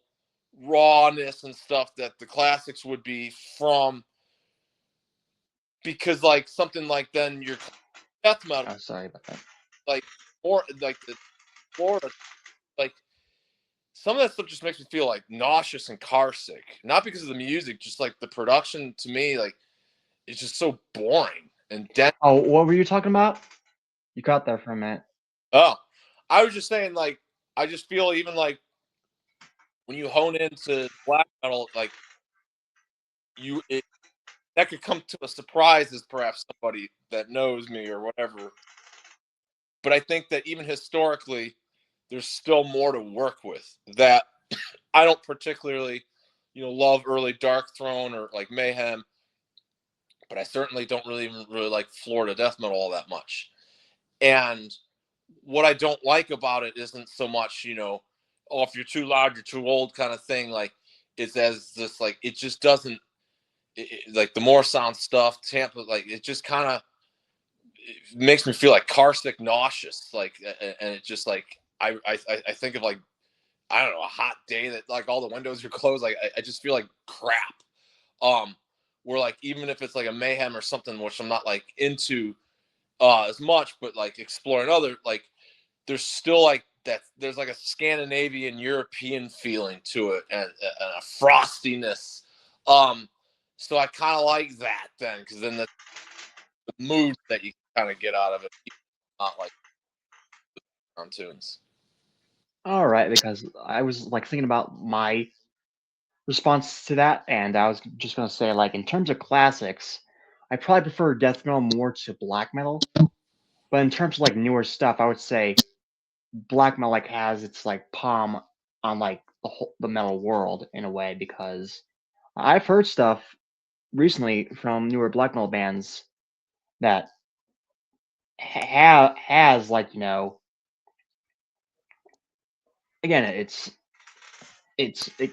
rawness and stuff that the classics would be from, because like something like then your death metal, oh, sorry about that. like more like the Florida, like some of that stuff just makes me feel like nauseous and car sick. Not because of the music, just like the production to me, like it's just so boring and dense. Oh, what were you talking about? You got there for a minute. Oh, I was just saying, like, I just feel even like when you hone into black metal, like that could come to a surprise as perhaps somebody that knows me or whatever. But I think that even historically, there's still more to work with that I don't particularly, love early Dark Throne or like Mayhem, but I certainly don't even really like Florida death metal all that much. And what I don't like about it isn't so much, oh, if you're too loud, you're too old kind of thing. Like it's as this, like, it just doesn't, like the more sound stuff, Tampa, like it just kind of makes me feel like car sick, nauseous. Like, and it just like, I think of like, I don't know, a hot day that like all the windows are closed. Like I just feel like crap. Where like, even if it's like a Mayhem or something, which I'm not like into as much, but like exploring other, like there's still like that, there's like a Scandinavian European feeling to it, and a frostiness. So I kind of like that then, because then the mood that you kind of get out of it, not like on tunes. All right, because I was like thinking about my response to that, and I was just gonna say like in terms of classics, I probably prefer death metal more to black metal. But in terms of like newer stuff, I would say black metal like has its like palm on like the metal world in a way because I've heard stuff recently from newer black metal bands that has like again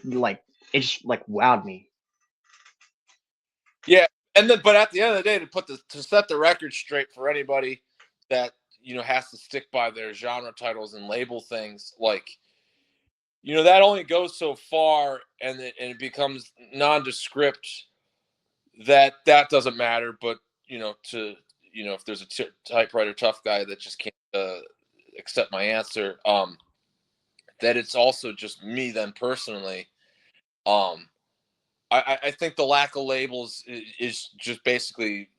like it just like wowed me. Yeah, and then but at the end of the day, to set the record straight for anybody that has to stick by their genre titles and label things, like that only goes so far, and it becomes nondescript. That doesn't matter, but to if there's a typewriter tough guy that just can't accept my answer, that it's also just me then personally. Um, I think the lack of labels is just basically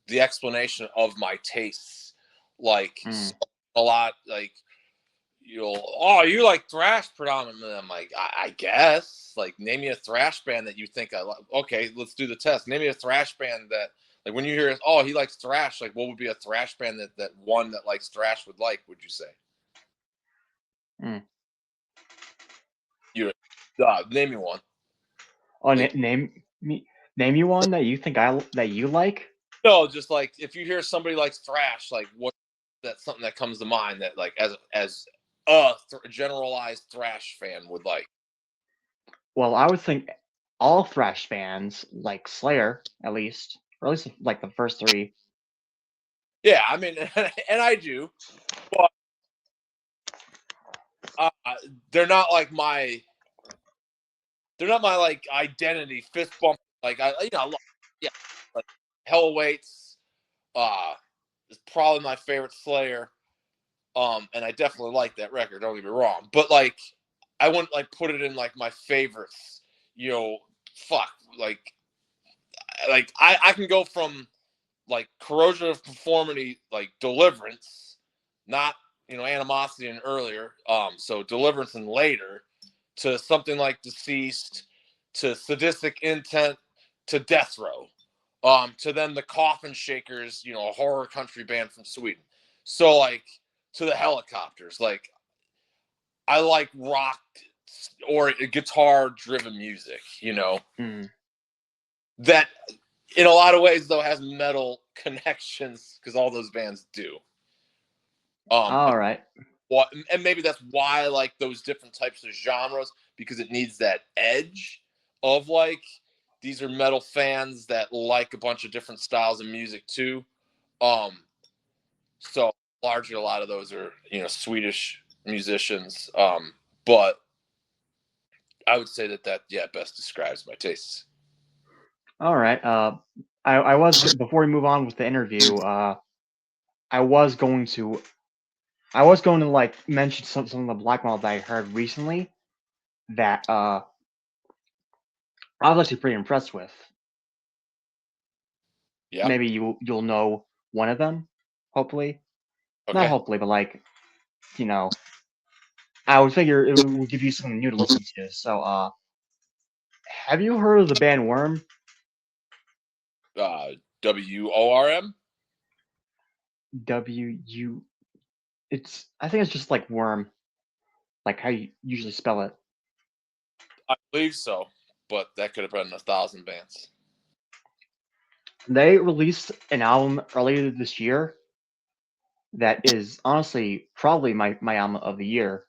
the explanation of my tastes. Like Mm. a lot, like oh, you like thrash predominantly. I'm like, I guess. Like, name me a thrash band that you think I like. Okay, let's do the test. Name me a thrash band that, like, when you hear, oh, he likes thrash, like, what would be a thrash band that one that likes thrash would like, would you say? Mm. Name me one. Oh, Like, name you one that you think that you like. no, just like if you hear somebody likes thrash, like what that's something that comes to mind that like as a generalized thrash fan would like. Well, I would think all thrash fans like Slayer, or at least like the first three. Yeah, I mean, and I do, but uh, they're not like my they're not my like identity fist bump. Like I love, yeah, like Hell Awaits is probably my favorite Slayer. And I definitely like that record. Don't get me wrong, but like I wouldn't like put it in like my favorites. Fuck, like I can go from like Corrosion of Conformity, like Deliverance, not Animosity and earlier. So Deliverance and later to something like Deceased, to Sadistic Intent, to Death Row, to then the Coffin Shakers, a horror country band from Sweden. So like to the Helicopters, like I like rock or guitar driven music, Mm. that in a lot of ways though has metal connections because all those bands do. All right. And maybe that's why I like those different types of genres, because it needs that edge of like these are metal fans that like a bunch of different styles of music too. So largely a lot of those are Swedish musicians. But I would say that yeah best describes my tastes. All right. I was before we move on with the interview. I was going to like mention some of the black metal that I heard recently that I was actually pretty impressed with. Yeah. Maybe you'll know one of them. Hopefully, not Okay. hopefully, but like I would figure it would give you something new to listen to. So, have you heard of the band Worm? WORM. W-U. I think it's just like Worm, like how you usually spell it. I believe so, but that could have been 1,000 bands. They released an album earlier this year that is honestly probably my album of the year,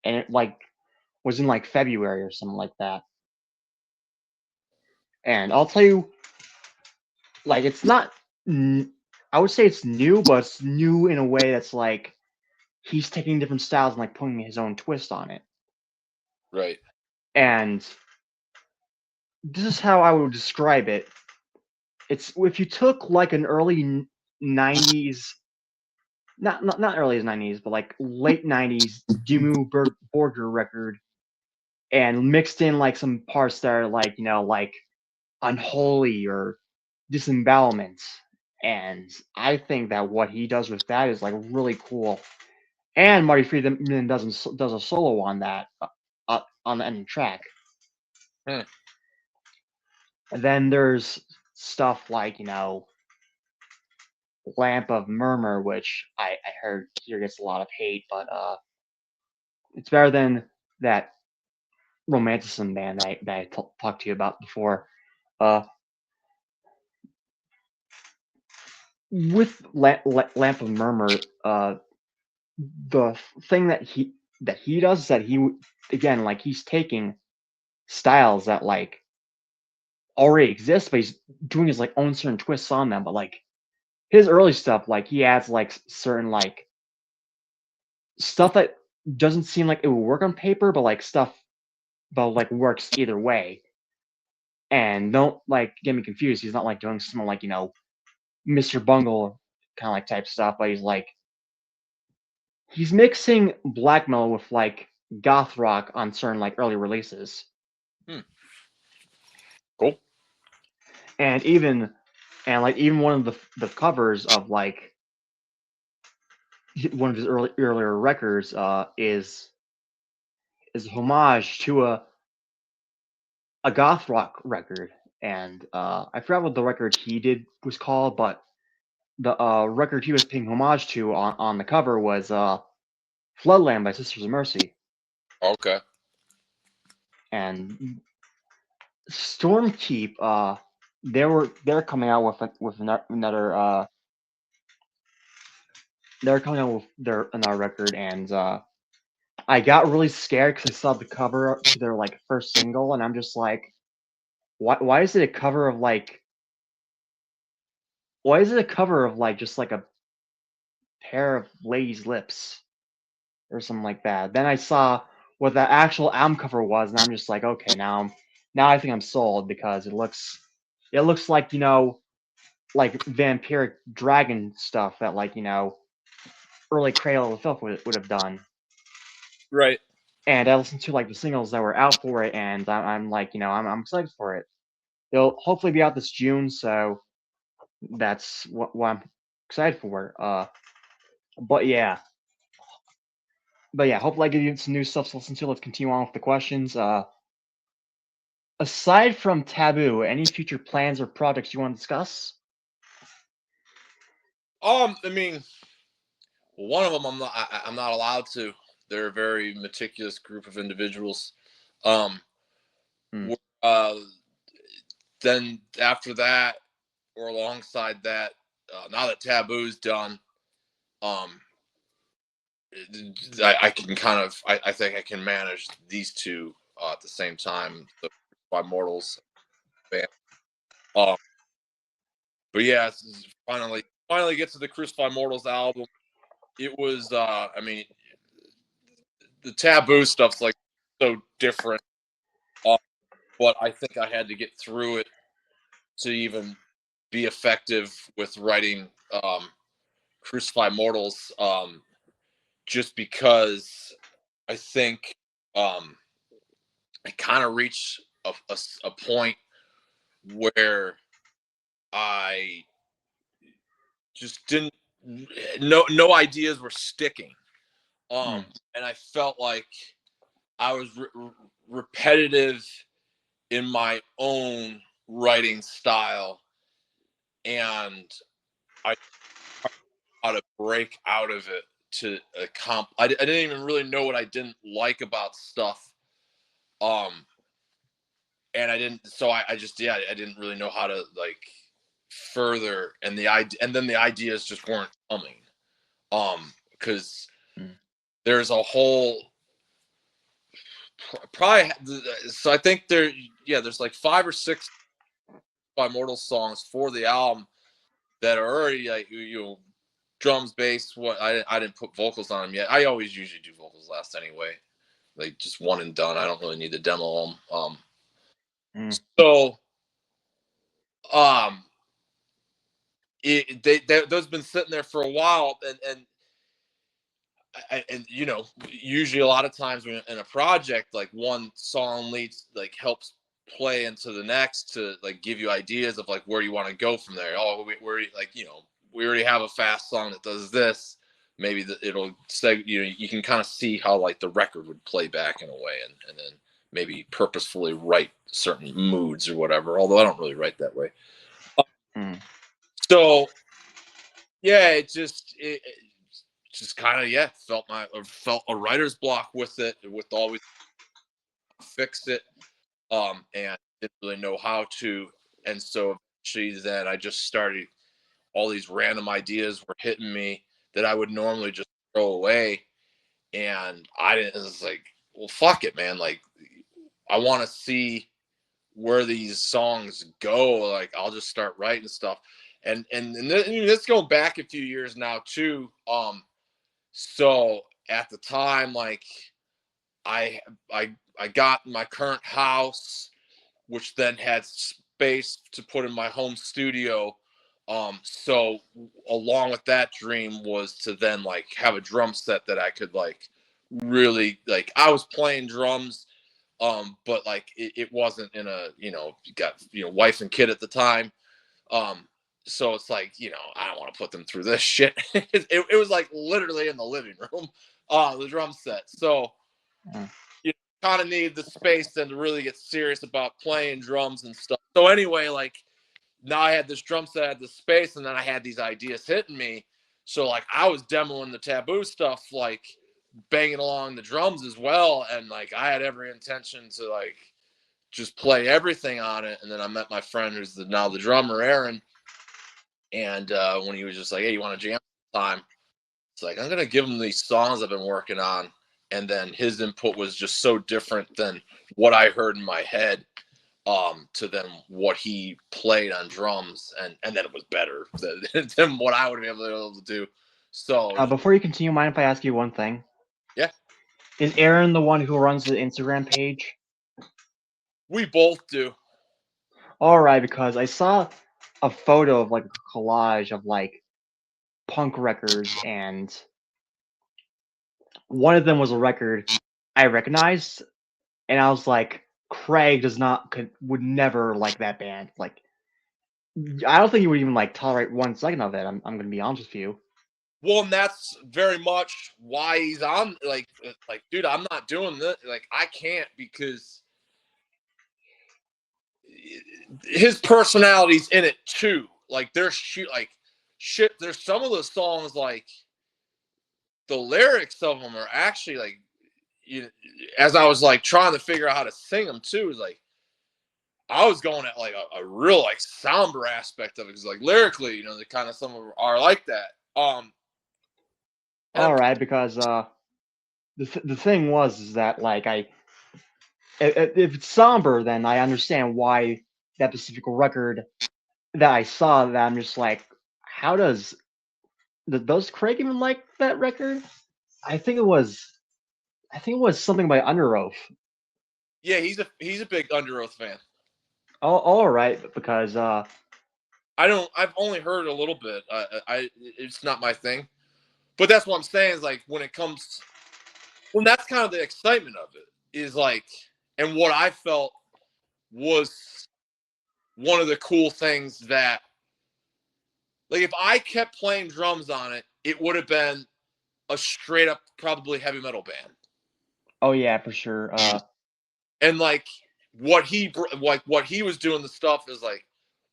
and it like was in like February or something like that. And I'll tell you, like it's not. I would say it's new, but it's new in a way that's like he's taking different styles and like putting his own twist on it. Right. And this is how I would describe it. It's if you took like an early '90s, not early '90s, but like late '90s Dimmu Borgir record, and mixed in like some parts that are like like unholy or disembowelment. And I think that what he does with that is like really cool. And Marty Friedman does a solo on that on the ending track. Hmm. And then there's stuff like Lamp of Murmur, which I heard here gets a lot of hate, but it's better than that Romanticism band that I talked to you about before. With Lamp of Murmur, the thing that he does is that he again like he's taking styles that like already exist, but he's doing his like own certain twists on them. But like his early stuff, like he adds like certain like stuff that doesn't seem like it would work on paper, but like stuff but like works either way. And don't like get me confused. He's not like doing some like Mr. Bungle kind of like type stuff, but he's mixing black metal with like goth rock on certain like early releases. Hmm. Cool. And even one of the covers of like one of his earlier records is a homage to a goth rock record, and I forgot what the record he did was called, but the record he was paying homage to on the cover was Floodland by Sisters of Mercy. Okay. And Stormkeep, they're coming out with another they're coming out with another record, and I got really scared because I saw the cover to their like first single, and I'm just like, why is it a cover of like why is it a cover of like just like a pair of ladies' lips or something like that? Then I saw what the actual album cover was, and I'm just like, okay, now I think I'm sold because it looks like like vampiric dragon stuff that like early Cradle of Filth would have done. Right. And I listened to like the singles that were out for it, and I'm like, I'm excited for it. It'll hopefully be out this June, so that's what I'm excited for. But yeah, hopefully I give you some new stuff to listen to. Let's continue on with the questions. Aside from Taboo, any future plans or projects you want to discuss? I mean, one of them I'm not allowed to. They're a very meticulous group of individuals. Hmm. Uh, then after that, or alongside that, now that Taboo's done, um, I can kind of I think I can manage these two at the same time. The by Mortals band. Um, but yeah, finally get to the Crucified Mortals album. It was I mean, the Taboo stuff's like so different, but I think I had to get through it to even be effective with writing Crucified Mortals. Just because I think I kind of reached a point where I just didn't no ideas were sticking, Hmm. and I felt like I was repetitive in my own writing style, and I how to break out of it to I didn't even really know what I didn't like about stuff, um and I didn't so I just yeah I didn't really know how to like further, and the idea and then the ideas just weren't coming, because Hmm. there's a whole probably so I think there's like 5 or 6 by Mortal songs for the album that are already like drums, bass. What I didn't put vocals on them yet. I always usually do vocals last anyway, like just one and done. I don't really need to demo them. Hmm. So um those been sitting there for a while, and usually a lot of times when in a project, like one song leads like helps play into the next to like give you ideas of like where you want to go from there. Oh, where like we already have a fast song that does this. Maybe it'll say you can kind of see how like the record would play back in a way, and then maybe purposefully write certain moods or whatever. Although I don't really write that way. Hmm. So yeah, it just kind of felt a writer's block with it, with always fix it, and didn't really know how to, and so eventually then I just started, all these random ideas were hitting me that I would normally just throw away, and I didn't. It was like, well, fuck it, man. Like, I want to see where these songs go. Like, I'll just start writing stuff, and this going back a few years now too. So at the time, like I I got my current house, which then had space to put in my home studio. So along with that dream was to then like have a drum set that I could like really like. I was playing drums, but like it wasn't in a got wife and kid at the time. Um, so it's like, I don't want to put them through this shit. It was like literally in the living room, the drum set. So Mm. you kind of need the space then to really get serious about playing drums and stuff. So anyway, like now I had this drum set, I had this space, and then I had these ideas hitting me. So like I was demoing the Taboo stuff, like banging along the drums as well, and like I had every intention to like just play everything on it. And then I met my friend who's now the drummer, Aaron, and when he was just like, "Hey, you want to jam time?" It's like I'm gonna give him these songs I've been working on, and then his input was just so different than what I heard in my head, to then what he played on drums, and then it was better than what I would have been able to do. So Before you continue, mind if I ask you one thing? yeah, Is Aaron the one who runs the Instagram page? we both do. All right, because I saw a photo of like a collage of like punk records, and one of them was a record I recognized, and I was like, Craig would never like that band. Like, I don't think he would even like tolerate 1 second of it. I'm gonna be honest with you. Well, and that's very much why he's on. Like, dude, I'm not doing this. Like, I can't because his personality's in it too. Like, there's shit. There's some of the songs like the lyrics of them are actually like, you. As I was like trying to figure out how to sing them too, is like I was going at like a real like somber aspect of it because like lyrically, the kind of some of them are like that. And All right, because the thing was is that like if it's somber, then I understand why that specific record that I saw that I'm just like, how does Craig even like that record? I think it was I think it was something by Under Oath. yeah, he's a big Under Oath fan. All right, because I've only heard a little bit. It's not my thing, but that's what I'm saying. Is like when it comes, well, that's kind of the excitement of it. Is like, and what I felt was one of the cool things that, like, if I kept playing drums on it, it would have been a straight up probably heavy metal band. oh yeah, for sure. And like what he was doing, the stuff is like,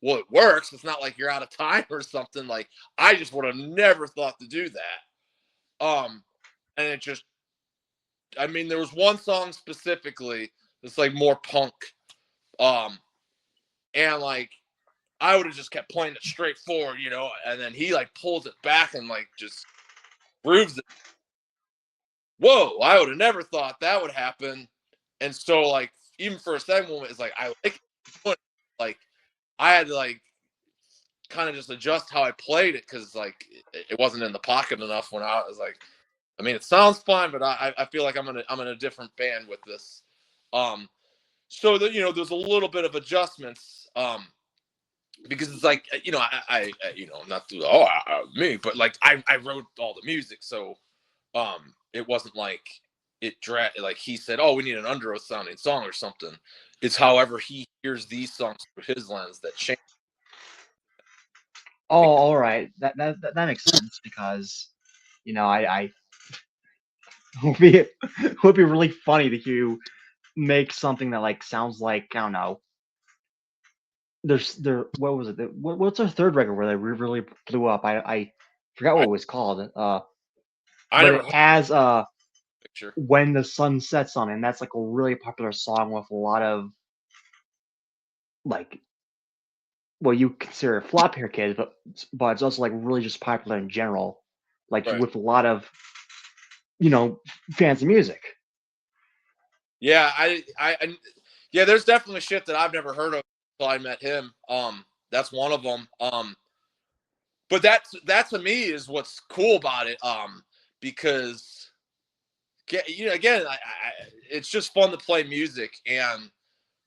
well, it works. It's not like you're out of time or something. Like I just would have never thought to do that. And it just, I mean, there was one song specifically that's like more punk. Um, and like I would have just kept playing it straight forward, and then he like pulls it back and like just grooves it. Whoa, I would have never thought that would happen. And so like even for a second moment, it's like I like it. Like I had to like kind of just adjust how I played it because like it wasn't in the pocket enough when I was like, I mean, it sounds fine, but I feel like I'm in a different band with this. So that there's a little bit of adjustments. Because it's like not to me, but like I wrote all the music, so it wasn't like like he said, oh, we need an Under Oath sounding song or something. It's however he hears these songs through his lens that change. Oh, all right, that makes sense because I it would be really funny to hear you make something that like sounds like I don't know. What was it? What's our third record where they really blew up? I forgot what I it was called. I But never it heard has the picture. When the Sun Sets on it, and that's like a really popular song with a lot of like you consider flop hair kids, but it's also like really just popular in general, like Right. with a lot of fans of music. Yeah, yeah, there's definitely shit that I've never heard of until I met him. That's one of them. But that to me is what's cool about it. Because again, it's just fun to play music, and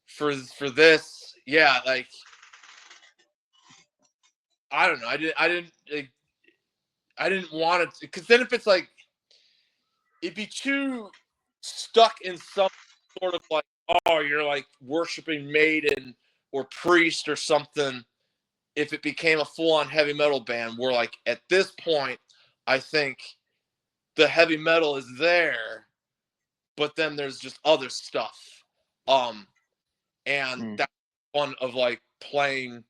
for this, yeah, like I don't know, I didn't want it because then if it's like it'd be too stuck in some sort of like, oh, you're like worshiping maiden or priest or something. if it became a full-on heavy metal band, where like at this point, I think the heavy metal is there, but then there's just other stuff. And that's one of like playing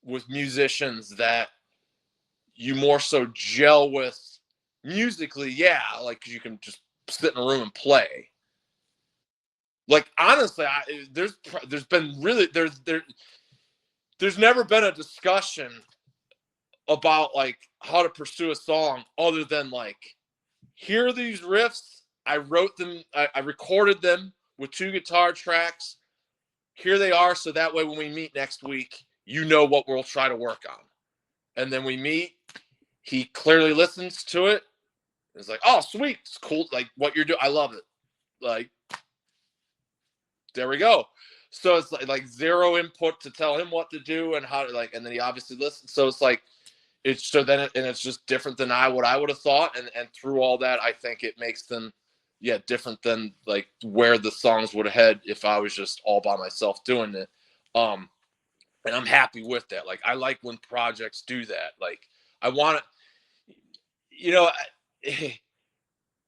with musicians that you more so gel with musically, yeah, like 'cause you can just sit in a room and play. Like honestly, there's been really there's never been a discussion about like how to pursue a song other than like, here are these riffs. I wrote them, I recorded them with 2 guitar tracks. Here they are, so that way when we meet next week, you know what we'll try to work on. And then we meet, he clearly listens to it. It's like, oh, sweet, it's cool. Like what you're doing, I love it. Like, there we go. So it's like zero input to tell him what to do and how to like, and then he obviously listens. So it's like, it's so then and it's just different than what I would have thought. And through all that, I think it makes them, yeah, different than like where the songs would have head if I was just all by myself doing it. And I'm happy with that. Like, I like when projects do that. Like, I want to, you know,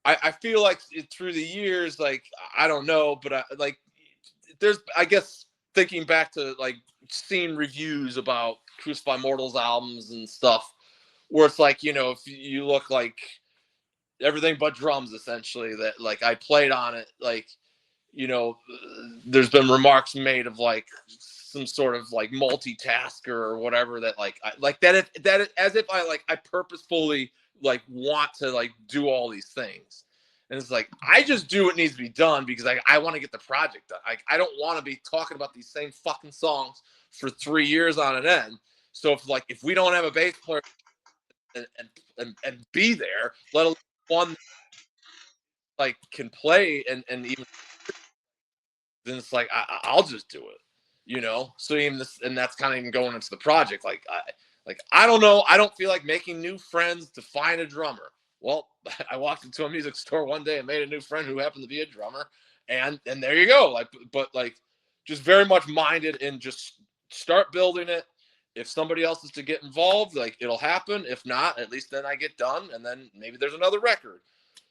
I feel like through the years, like, I don't know, but like, there's, I guess, thinking back to like seeing reviews about Crucified Mortals albums and stuff, where it's like, you know, if you look like everything but drums, essentially, that like I played on it, like, you know, there's been remarks made of like some sort of like multitasker or whatever, that like I like that if that as if I purposefully like want to like do all these things. And it's like, I just do what needs to be done because I want to get the project done. I don't want to be talking about these same fucking songs for 3 years on an end. So if we don't have a bass player and be there, let alone one like can play and even, then it's like I'll just do it, you know. So even this, and that's kind of even going into the project. Like I don't know, I don't feel like making new friends to find a drummer. Well, I walked into a music store one day and made a new friend who happened to be a drummer, and there you go. Like, but like, just very much minded and just start building it. If somebody else is to get involved, like, it'll happen. If not, at least then I get done, and then maybe there's another record.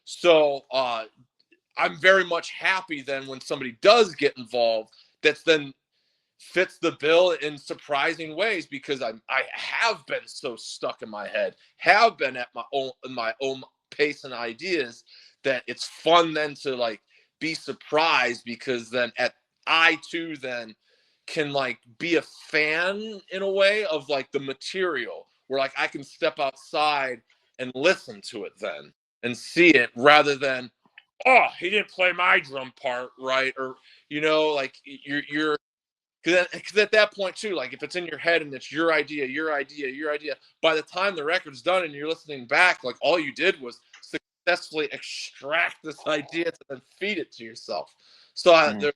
So I'm very much happy then when somebody does get involved that's then fits the bill in surprising ways, because I have been so stuck in my head, have been at my own pace and ideas, that it's fun then to like be surprised, because then I too then can like be a fan in a way of like the material, where like I can step outside and listen to it then and see it, rather than, oh, he didn't play my drum part right, or, you know, like you're because at that point too, like if it's in your head and it's your idea, by the time the record's done and you're listening back, like all you did was successfully extract this idea to then feed it to yourself. So there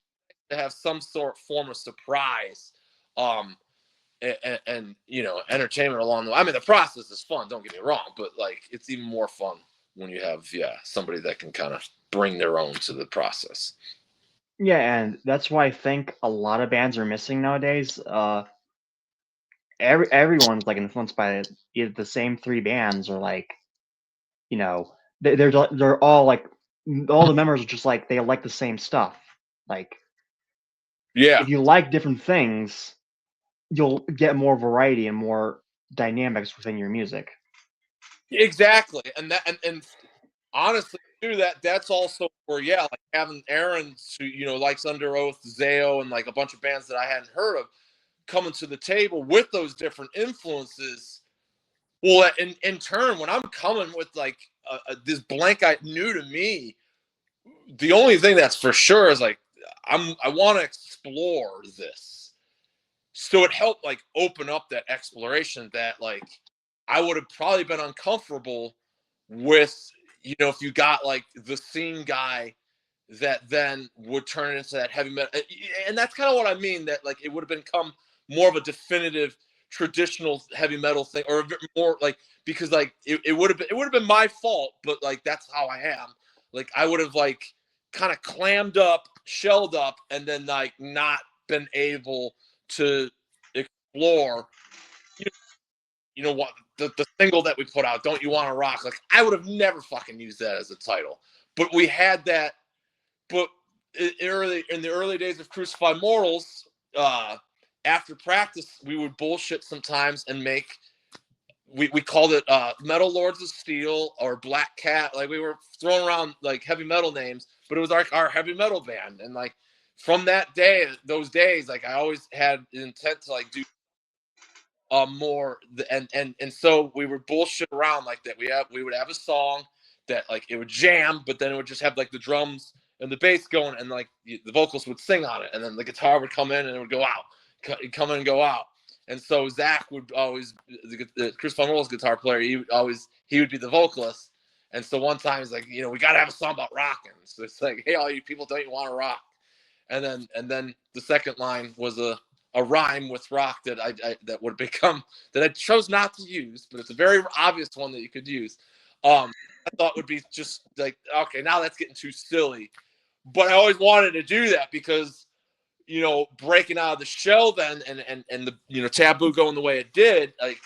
to have some form of surprise, and you know, entertainment along the way. I mean, the process is fun, don't get me wrong, but like it's even more fun when you have somebody that can kind of bring their own to the process. Yeah, and that's why I think a lot of bands are missing nowadays. Everyone's like influenced by either the same 3 bands, or like, you know, they're all like, all the members are just like, they like the same stuff. Like, Yeah, if you like different things, you'll get more variety and more dynamics within your music. exactly. And honestly, too, that's also where, like having Aaron, who, you know, likes Under Oath, Zayo, and like a bunch of bands that I hadn't heard of, coming to the table with those different influences. Well, in turn, when I'm coming with like this blank new to me, the only thing that's for sure is like I want to explore this. So it helped like open up that exploration that like I would have probably been uncomfortable with, you know, if you got like the scene guy that then would turn it into that heavy metal. And that's kind of what I mean, that like it would have become more of a definitive traditional heavy metal thing, or a bit more like, because like it would have been my fault, but like that's how I am. Like I would have like kind of clammed up, shelled up, and then like not been able to explore, you you know what, the single that we put out, Don't You Want to Rock, like I would have never fucking used that as a title. But we had that. But in the early days of Crucified Mortals, after practice, we would bullshit sometimes and make, we called it Metal Lords of Steel or Black Cat. Like we were throwing around like heavy metal names, but it was like our heavy metal band. And like from that day, those days, like I always had the intent to like do more, and so we would bullshit around like that. We would have a song that like it would jam, but then it would just have like the drums and the bass going, and like the vocals would sing on it, and then the guitar would come in and it would go out, come in and go out. And so Zach would always, the Chris Von Roll's guitar player, he would be the vocalist. And so one time he's like, you know, we got to have a song about rocking. So it's like, hey, all you people, don't you want to rock? And then the second line was a rhyme with rock that that would become, that I chose not to use, but it's a very obvious one that you could use. I thought would be just like, okay, now that's getting too silly. But I always wanted to do that because, you know, breaking out of the shell then and the, you know, Taboo going the way it did, like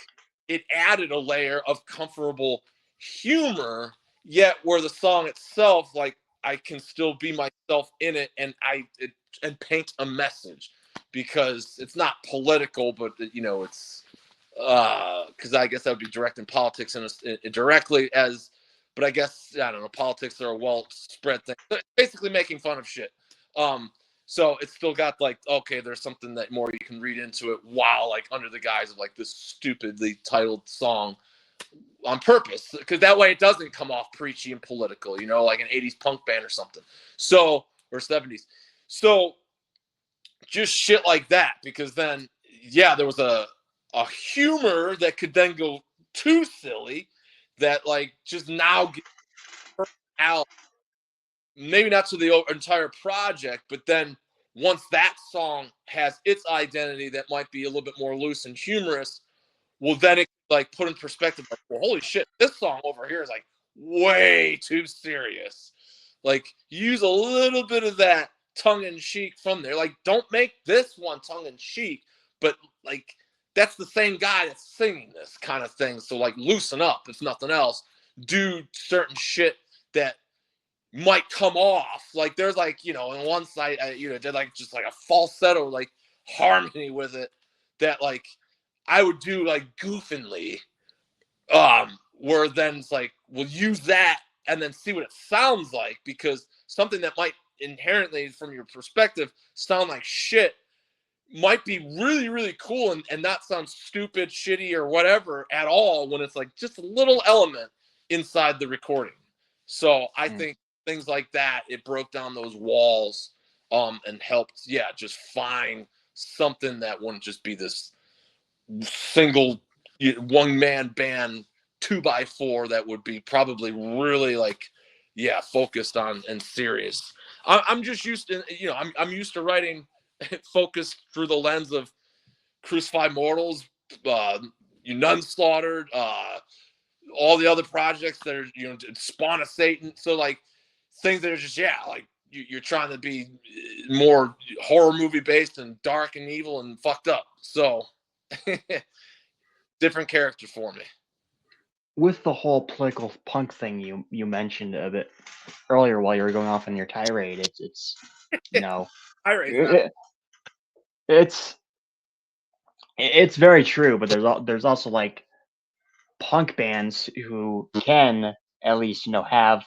it added a layer of comfortable humor, yet where the song itself, like I can still be myself in it and and paint a message, because it's not political, but you know, it's because I guess that would be directing politics directly as, but I guess I don't know, politics are a well spread thing. So basically making fun of shit. So it's still got like, okay, there's something that more you can read into it while like under the guise of like this stupidly titled song on purpose, because that way it doesn't come off preachy and political, you know, like an 80s punk band or something. So, or 70s. So just shit like that, because then, yeah, there was a humor that could then go too silly that like just now get out, maybe not to the entire project, but then once that song has its identity that might be a little bit more loose and humorous, well, then it like put in perspective, like, well, holy shit, this song over here is like way too serious. Like, use a little bit of that tongue in cheek from there. Like, don't make this one tongue in cheek, but like that's the same guy that's singing this kind of thing. So like, loosen up if nothing else. Do certain shit that might come off. Like, there's like, you know, on one side, you know, did like just like a falsetto like harmony with it that like I would do like goofingly, where then it's like, we'll use that and then see what it sounds like, because something that might inherently, from your perspective, sound like shit might be really, really cool and not sound stupid, shitty, or whatever at all when it's like just a little element inside the recording. So I think things like that, it broke down those walls, and helped, yeah, just find something that wouldn't just be this single one man band 2x4 that would be probably really like, yeah, focused on and serious. I'm just used to, you know, I'm used to writing focused through the lens of Crucified Mortals, None Slaughtered, all the other projects that are, you know, Spawn of Satan. So like things that are just, yeah, like you're trying to be more horror movie based and dark and evil and fucked up. So different character for me. With the whole political punk thing you mentioned a bit earlier while you were going off on your tirade, it's you know, it's very true, but there's also like punk bands who can at least, you know, have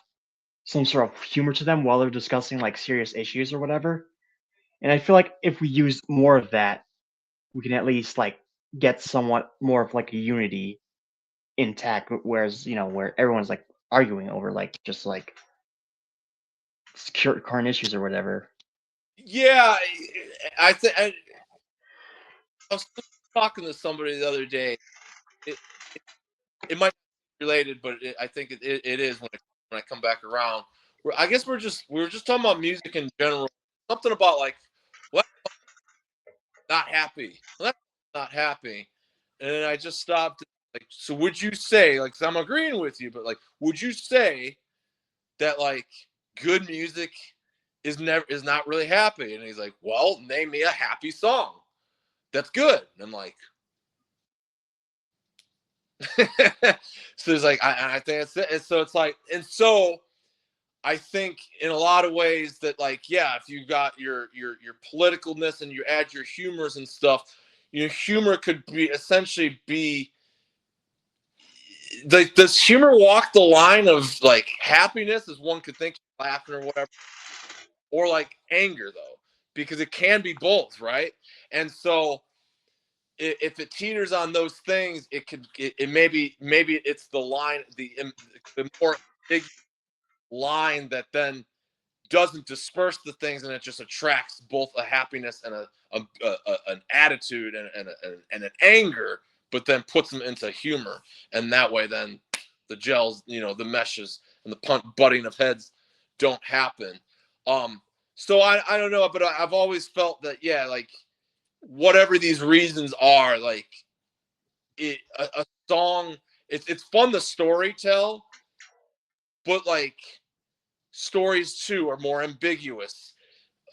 some sort of humor to them while they're discussing like serious issues or whatever. And I feel like if we use more of that, we can at least like get somewhat more of like a unity intact. Whereas, you know, where everyone's like arguing over like just like current issues or whatever. Yeah, I think I was talking to somebody the other day. It, it might be related, but I think it is when I come back around. I guess we were just talking about music in general. Something about like, what, not happy. Well, that's not happy. And then I just stopped. Like, so would you say, like, 'cause I'm agreeing with you, but like, would you say that like good music is not really happy? And he's like, well, name me a happy song that's good. And I'm like, So it's like I think it's it. So it's like, and so I think in a lot of ways that, like, yeah, if you got your politicalness and you add your humors and stuff, your humor could be essentially be like, does humor walk the line of like happiness, as one could think, laughter or whatever, or like anger though, because it can be both, right? And so if it teeters on those things, it could it maybe it's the line, the more big line that then doesn't disperse the things, and it just attracts both a happiness and an attitude and an anger, but then puts them into humor, and that way then the gels, the meshes and the butting of heads don't happen. um so I don't know, but I've always felt that, yeah, like, whatever these reasons are, like, a song, it's fun to story tell, but like, stories too are more ambiguous.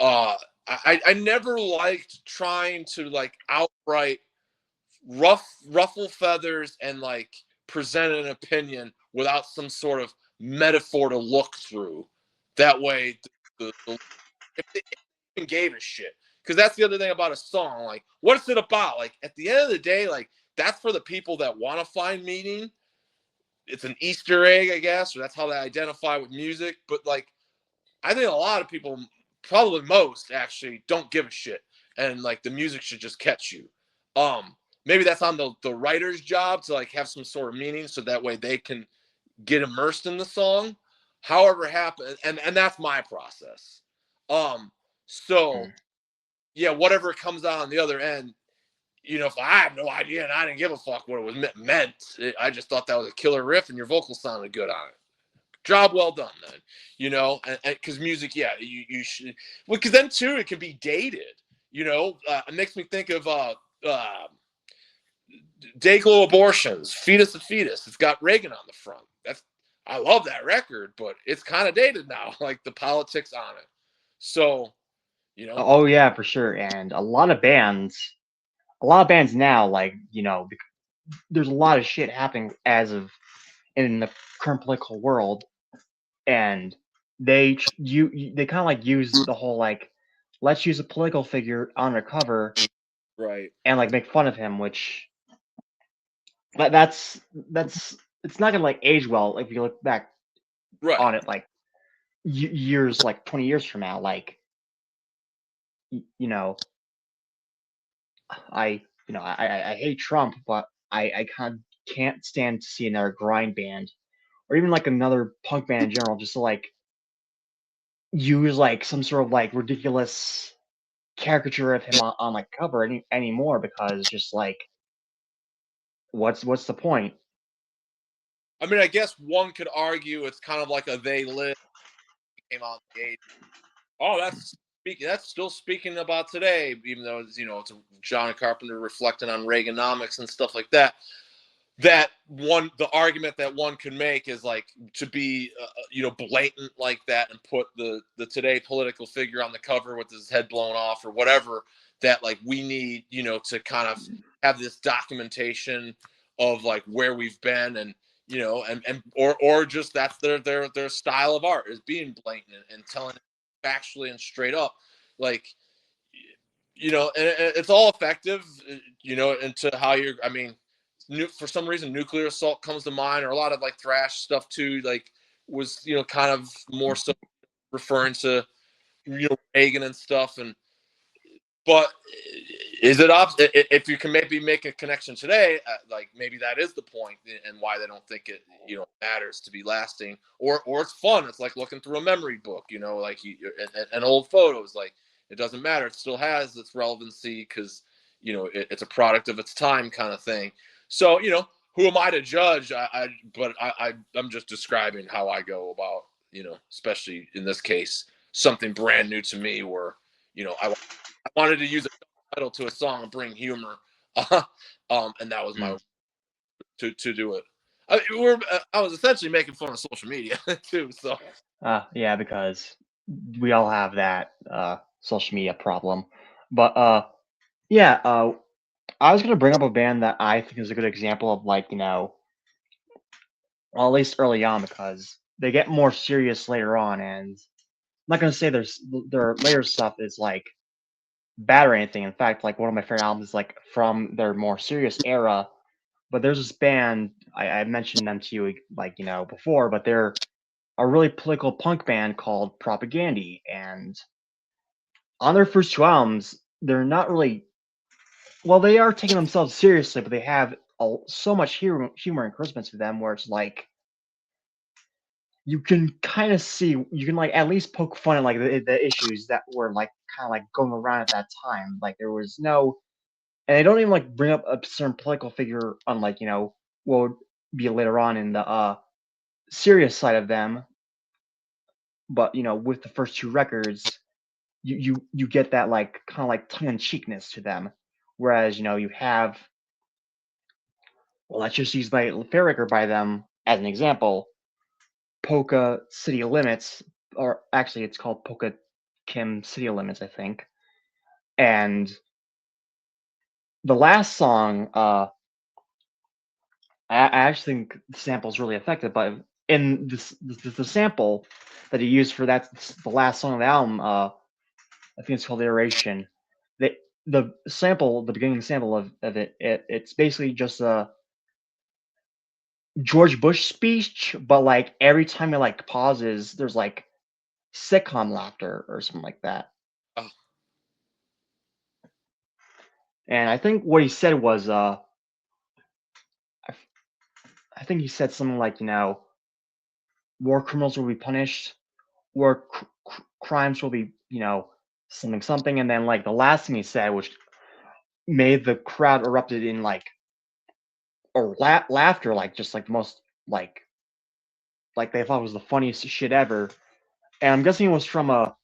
I never liked trying to like outright ruffle feathers and like present an opinion without some sort of metaphor to look through. That way, if they even gave a shit, because that's the other thing about a song. Like, what's it about? Like, at the end of the day, like, that's for the people that want to find meaning. It's an Easter egg, I guess, or that's how they identify with music. But like, I think a lot of people, probably most actually, don't give a shit, and like the music should just catch you. Maybe that's on the writer's job to like have some sort of meaning, so that way they can get immersed in the song. However, happen, and that's my process. Um, so Mm. yeah, whatever comes out on the other end, if I have no idea and I didn't give a fuck what it was meant, I just thought that was a killer riff and your vocals sounded good on it. Job well done, then. And because music, yeah, you should. Well, because then too, it can be dated. It makes me think of Dayglow Abortions, Fetus to Fetus. It's got Reagan on the front. I love that record, but it's kind of dated now, like the politics on it. So, Oh yeah, for sure. And a lot of bands now, like, there's a lot of shit happening in the current political world, and they kind of like use the whole like, let's use a political figure on a cover right, and like make fun of him, which that's it's not gonna like age well if you look back right. on it like years, like 20 years from now. Like, y- you know, I hate Trump, but I kind of can't stand to see another grind band or even like another punk band in general just to like use like some sort of like ridiculous caricature of him on like cover anymore, because just like, what's the point? I mean, I guess one could argue it's kind of like a They Live came out in the 80s. Oh, that's still speaking about today, even though it's a John Carpenter reflecting on Reaganomics and stuff like that. The argument that one could make is like, to be blatant like that and put the today political figure on the cover with his head blown off or whatever, that like we need to kind of have this documentation of like where we've been, and or just that's their style of art, is being blatant and telling it factually and straight up, like, and it's all effective, into how you're, I mean, for some reason nuclear assault comes to mind, or a lot of like thrash stuff too, like, was kind of more so referring to Reagan and stuff. And but is it if you can maybe make a connection today, like maybe that is the point, and why they don't think it matters to be lasting, or it's fun, it's like looking through a memory book, like and old photos, like it doesn't matter, it still has its relevancy because it's a product of its time, kind of thing. So who am I to judge? I'm just describing how I go about, especially in this case, something brand new to me, where I wanted to use a title to a song and bring humor, and that was my Mm. to do it. I was essentially making fun of social media too. So Yeah, because we all have that social media problem. But yeah, I was gonna bring up a band that I think is a good example of like, well, at least early on because they get more serious later on, and I'm not gonna say their later stuff is like bad or anything. In fact, like one of my favorite albums is like from their more serious era. But there's this band I mentioned them to you like before, but they're a really political punk band called Propagandy, and on their first two albums, they're not really well. They are taking themselves seriously, but they have so much humor and charisma to them, where it's like you can kind of see you can like at least poke fun at like the issues that were like kind of like going around at that time. Like there was no, and they don't even like bring up a certain political figure, unlike what would be later on in the serious side of them. But with the first two records, you get that like kind of like tongue in cheekness to them, whereas you have, well, let's just use my favorite record by them as an example, Polka City Limits, or actually it's called Polka Kim City Limits, I think. And the last song, I actually think the sample is really effective, but in the sample that he used for the last song of the album, I think it's called Iteration. The sample, the beginning sample of it's basically just a George Bush speech, but like every time it like pauses, there's like sitcom laughter or something like that. Oh, And I think what he said was, I think he said something like, war criminals will be punished, war crimes will be, something something, and then like the last thing he said, which made the crowd erupted in like or laughter, like just like the most like they thought it was the funniest shit ever. And I'm guessing it was from like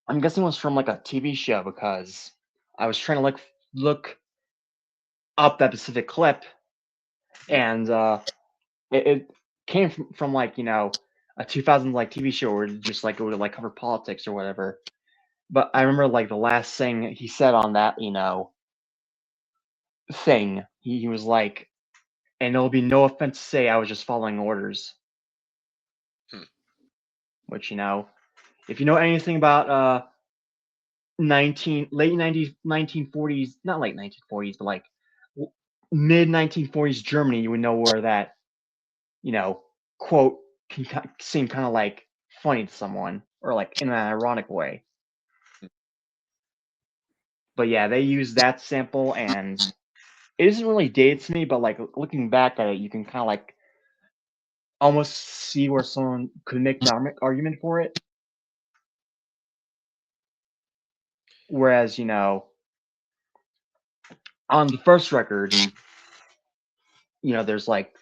a TV show because I was trying to look up that specific clip, and it came from like a 2000 like TV show where just like it would like cover politics or whatever. But I remember like the last thing he said on that thing, he was like, and it'll be no offense to say I was just following orders, hmm. which if you know anything about late 90s 1940s, not late 1940s, but like mid 1940s Germany, you would know where that quote can seem kind of like funny to someone or like in an ironic way. But yeah, they use that sample, and it isn't really dated to me, but like looking back at it, you can kind of like almost see where someone could make an argument for it. Whereas on the first record, there's like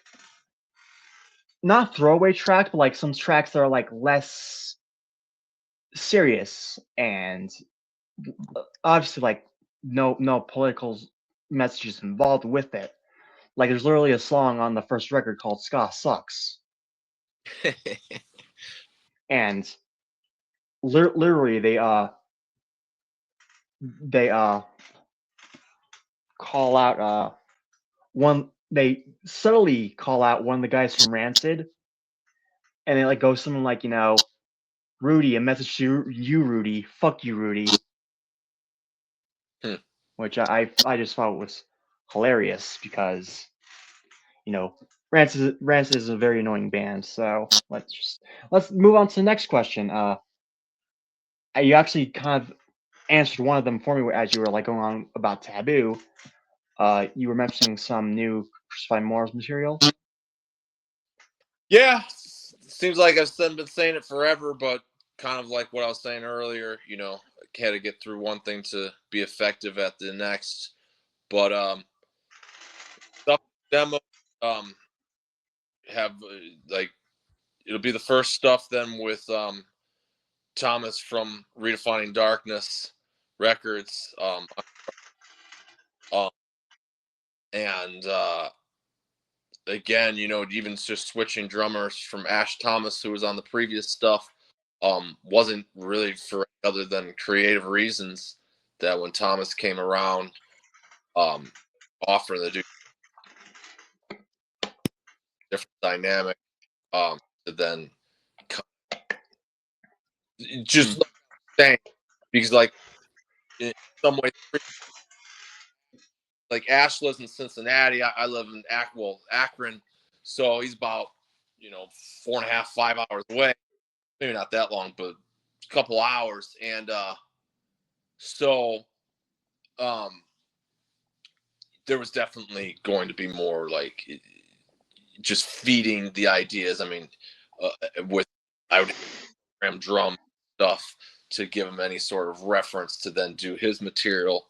not throwaway tracks, but like some tracks that are like less serious and obviously like no political messages involved with it. Like there's literally a song on the first record called "Ska Sucks," and literally they call out one they subtly call out one of the guys from Rancid, and it like goes something like Rudy, a message to you, Rudy, fuck you, Rudy, Hmm. which I just thought was hilarious because you know Rancid is a very annoying band. So let's move on to the next question. You actually kind of answered one of them for me as you were like going on about Taboo. You were mentioning some new Crucified Morals material. Yeah, seems like I've been saying it forever, but kind of like what I was saying earlier, had to get through one thing to be effective at the next. But stuff demo have like it'll be the first stuff then with Thomas from Redefining Darkness Records, um and again, even just switching drummers from Ash Thomas, who was on the previous stuff, wasn't really for other than creative reasons. That when Thomas came around, offering to do different dynamic, to then just like saying, because like in some ways, like Ash lives in Cincinnati. I live in Akron, so he's about 4.5, 5 hours away. Maybe not that long, but a couple hours. And so um, there was definitely going to be more like just feeding the ideas. I mean, with I would program drum stuff to give him any sort of reference to then do his material.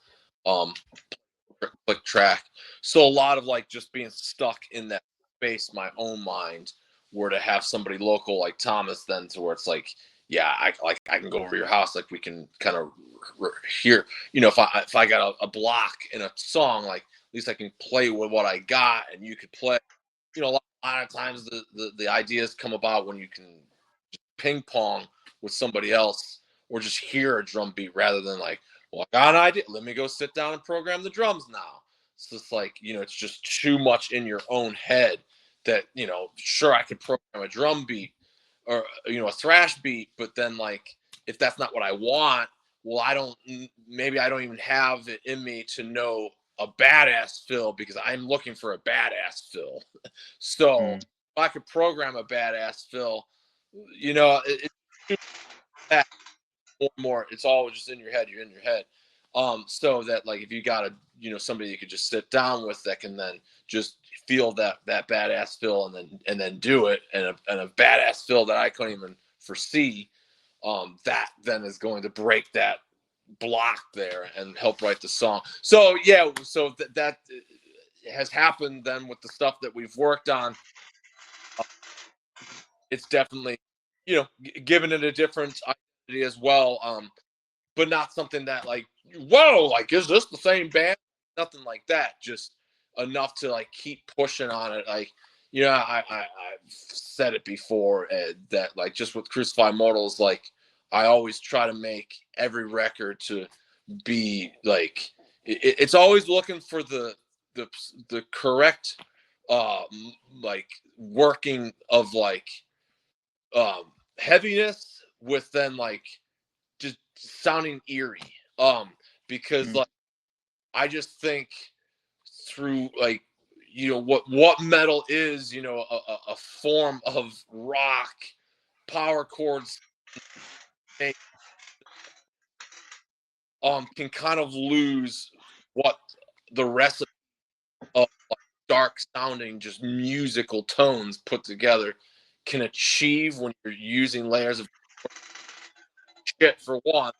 Click track. So a lot of like just being stuck in that space, my own mind, were to have somebody local like Thomas, then to where it's like, yeah, I can go over your house, like we can kind of hear, if I got a block in a song, like at least I can play with what I got, and you could play. A lot of times the ideas come about when you can ping pong with somebody else or just hear a drum beat rather than like, well, I got an idea. Let me go sit down and program the drums now. So it's like, it's just too much in your own head that, sure, I could program a drum beat or, a thrash beat, but then like, if that's not what I want, well, maybe I don't even have it in me to know a badass fill because I'm looking for a badass fill. So if I could program a badass fill, that more and more, it's all just in your head. You're in your head. So that like if you got somebody you could just sit down with that can then just feel that badass fill and then do it and a badass fill that I couldn't even foresee, that then is going to break that block there and help write the song. So yeah, so that has happened then with the stuff that we've worked on. It's definitely given it a different identity as well, but not something that like, whoa, like is this the same band? Nothing like that, just enough to like keep pushing on it. Like I've said it before, that like just with Crucified Mortals, like I always try to make every record to be like it's always looking for the correct like working of like heaviness with then like just sounding eerie, because like I just think through like what metal is, a form of rock, power chords, can kind of lose what the rest of like, dark sounding just musical tones put together can achieve when you're using layers of shit. For one,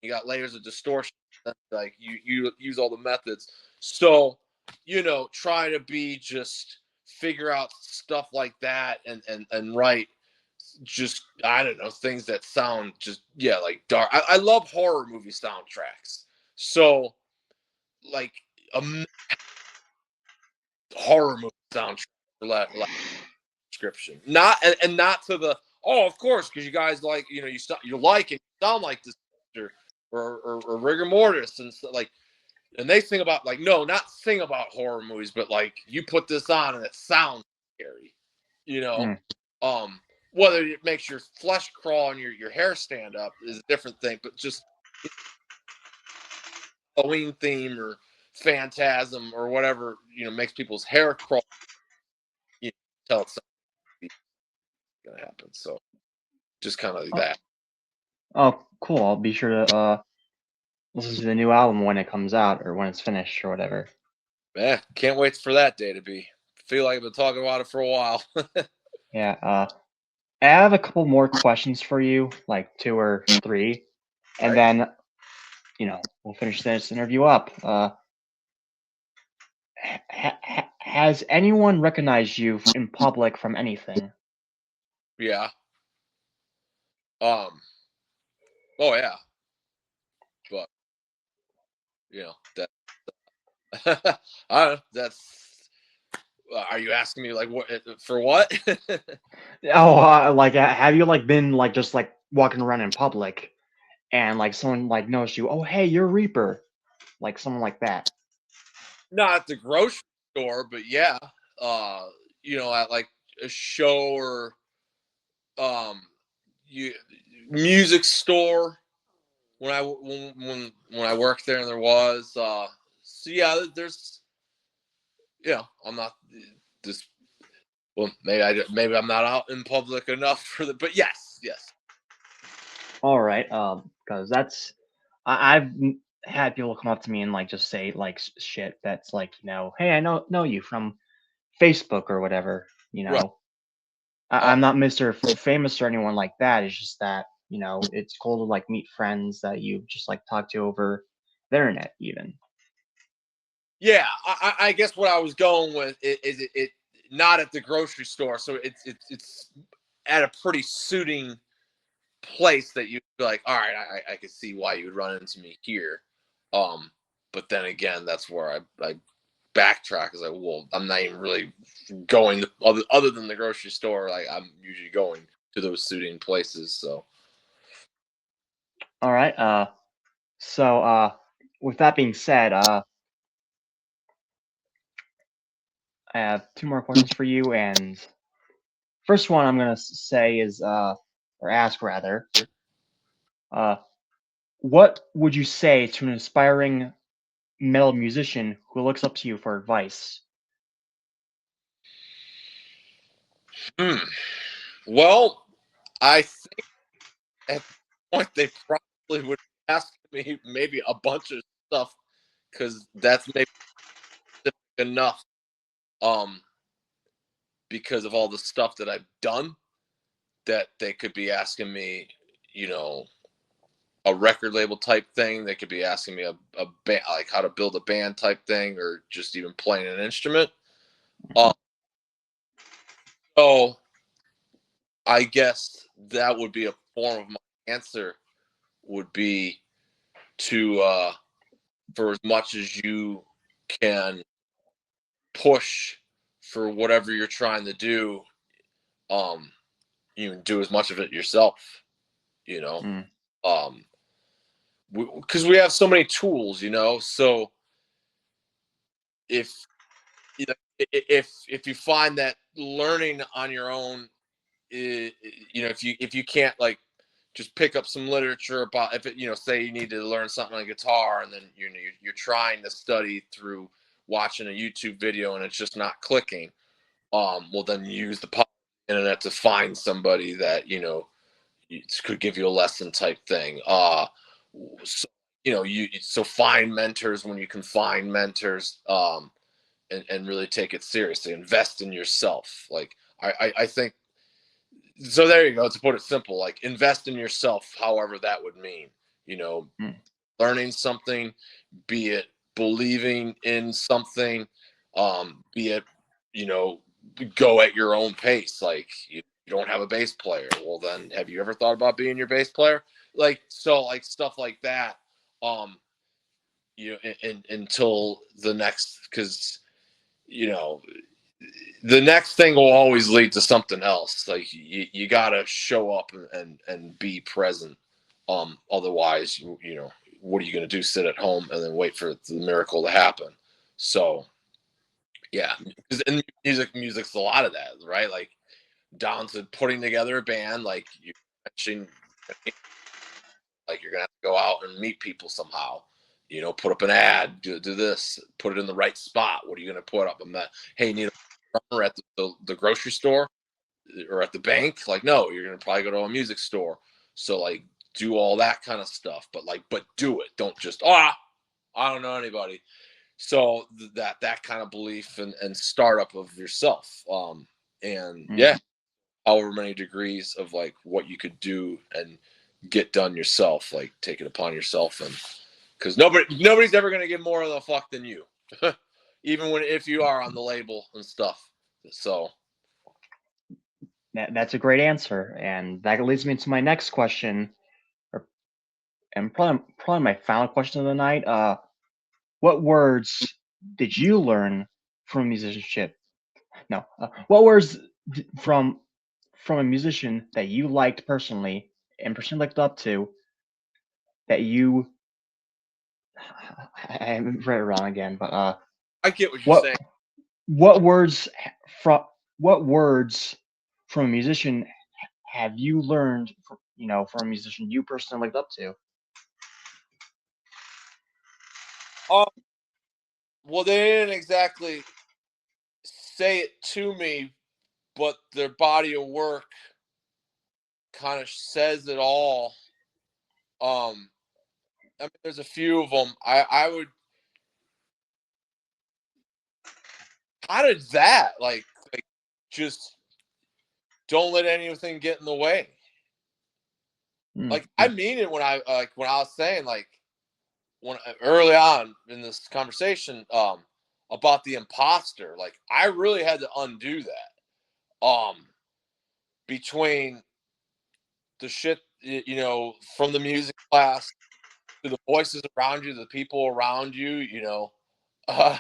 you got layers of distortion, like you use all the methods. So try to be just figure out stuff like that and write just, I don't know, things that sound just like dark. I love horror movie soundtracks. So like a horror movie soundtrack, like description, not and not to the, oh, of course, because you guys like, you like it, you sound like this, or rigor mortis and stuff, like, and they sing about like, no, not sing about horror movies, but like you put this on and it sounds scary, whether it makes your flesh crawl and your hair stand up is a different thing, but just Halloween theme or Phantasm or whatever, makes people's hair crawl, tell it's gonna happen. So just kind of like that. Oh, cool. I'll be sure to listen to the new album when it comes out or when it's finished or whatever. Yeah, can't wait for that day to be. Feel like I've been talking about it for a while. Yeah. I have a couple more questions for you, like 2 or 3, and then we'll finish this interview up. Has anyone recognized you in public from anything? Yeah. Oh yeah. But that I don't know, that's are you asking me like what for what? Oh, like have you like been like just like walking around in public and like someone like noticed you? Oh, hey, you're Reaper, like someone like that. not at the grocery store, but yeah, at like a show or um, you music store when I worked there, and there was so yeah, there's I'm not just well, maybe I'm not out in public enough for the, but yes. All right, because I've had people come up to me and like just say like shit that's like, hey, I know you from Facebook or whatever. Right. I'm not Mr. Famous or anyone like that. It's just that it's cool to like meet friends that you just like talk to over the internet, even. Yeah, I guess what I was going with is it not at the grocery store, so it's at a pretty suiting place that you'd be like, all right, I could see why you would run into me here. But then again, that's where I backtrack. Is like, well, I'm not even really going other than the grocery store. Like I'm usually going to those suiting places. So All right. So with that being said, I have two more questions for you, and first one I'm gonna say is or ask rather, uh, what would you say to an aspiring metal musician who looks up to you for advice? hmm. Well, I think at the point they probably would ask me maybe a bunch of stuff because that's maybe enough. Um, because of all the stuff that I've done, that they could be asking me, you know, a record label type thing. They could be asking me a band, like how to build a band type thing, or just even playing an instrument. Um, so I guess that would be a form of my answer. Would be to for as much as you can push for whatever you're trying to do, um, you can do as much of it yourself. You know, Mm, um, because we have so many tools. So if if you find that learning on your own, if you can't like just pick up some literature about if it, say you need to learn something on guitar, and then you're trying to study through watching a YouTube video and it's just not clicking. Well, then use the internet to find somebody that could give you a lesson type thing. So, so find mentors when you can find mentors. And really take it seriously. Invest in yourself. Like I think so. There you go. To put it simple, like invest in yourself, however that would mean. You know, mm, learning something, be it believing in something, be it you know go at your own pace. Like you don't have a bass player. Well, then have you ever thought about being your bass player? Like so, like stuff like that. Um, until the next because you know the next thing will always lead to something else. Like you gotta show up and be present. Otherwise, what are you gonna do? Sit at home and then wait for the miracle to happen? So yeah, and music's a lot of that, right? Like down to putting together a band. Like you mentioned, like you're gonna have to go out and meet people somehow. Put up an ad, do this, put it in the right spot. What are you gonna put up? I'm not. Hey, you need a drummer at the grocery store or at the bank. Like, no, you're gonna probably go to a music store. So like, do all that kind of stuff. But do it. Don't just I don't know anybody. So that kind of belief and startup of yourself. And mm. yeah, however many degrees of like what you could do and get done yourself, like take it upon yourself, and because nobody's ever gonna give more of the fuck than you, even if you are on the label and stuff. So That's a great answer, and that leads me to my next question, or, and probably my final question of the night. What words did you learn from musicianship? No, what words from a musician that you liked personally and personally looked up to that you I read it wrong again, but I get what you're What saying. what words from what words from a musician have you learned from, from a musician you personally looked up to? Um, well, they didn't exactly say it to me, but their body of work kind of says it all. I mean, there's a few of them. I would how did that like just don't let anything get in the way. Like I Mm-hmm. mean it when I was saying like when early on in this conversation about the imposter. Like I really had to undo that between the shit from the music class to the voices around you, the people around you, Uh,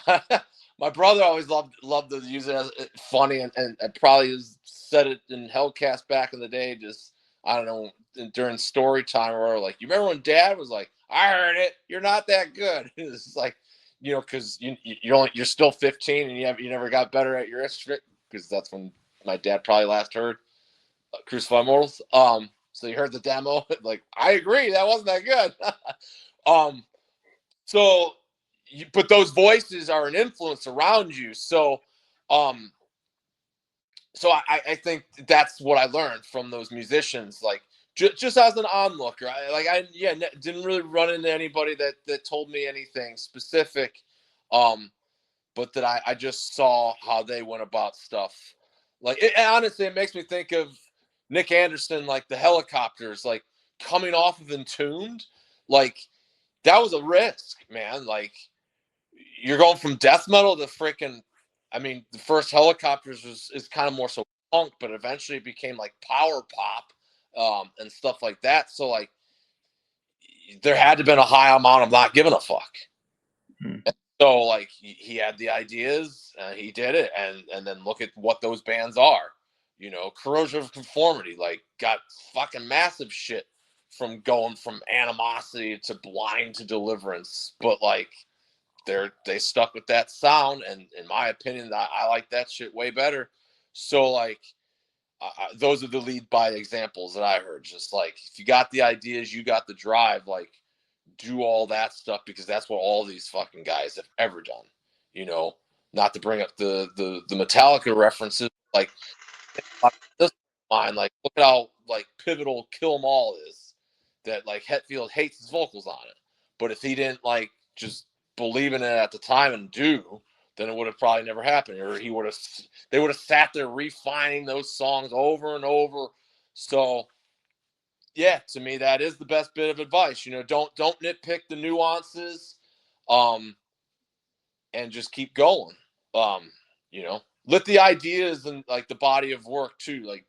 my brother always loved to use it as funny, and probably said it in Hellcast back in the day. Just I don't know during story time, or like you remember when Dad was like, "I heard it. You're not that good." It's like because you're still 15 and you never got better at your instrument because that's when my dad probably last heard Crucified Mortals. So you heard the demo, like I agree that wasn't that good. um, so, but those voices are an influence around you. Um, I think that's what I learned from those musicians. Like, just as an onlooker, didn't really run into anybody that told me anything specific. But that I just saw how they went about stuff. Like, honestly, it makes me think of Nick Anderson, like the Helicopters, like coming off of Entombed, like that was a risk, man. Like you're going from death metal to freaking. I mean, the first Helicopters is kind of more so punk, but eventually it became like power pop and stuff like that. So like, there had to have been a high amount of not giving a fuck. Mm-hmm. So like, he had the ideas, he did it, and then look at what those bands are. Corrosion of Conformity, like got fucking massive shit from going from Animosity to Blind to Deliverance, but like they stuck with that sound, and in my opinion, I like that shit way better. So like, those are the lead by examples that I heard. Just like if you got the ideas, you got the drive, like do all that stuff because that's what all these fucking guys have ever done. You know, not to bring up the Metallica references, like this line, like look at how like pivotal Kill 'Em All is. That like Hetfield hates his vocals on it, but if he didn't like just believe in it at the time and do, then it would have probably never happened, or they would have sat there refining those songs over and over. So yeah, to me that is the best bit of advice. Don't nitpick the nuances, um, and just keep going. Let the ideas and like the body of work too, like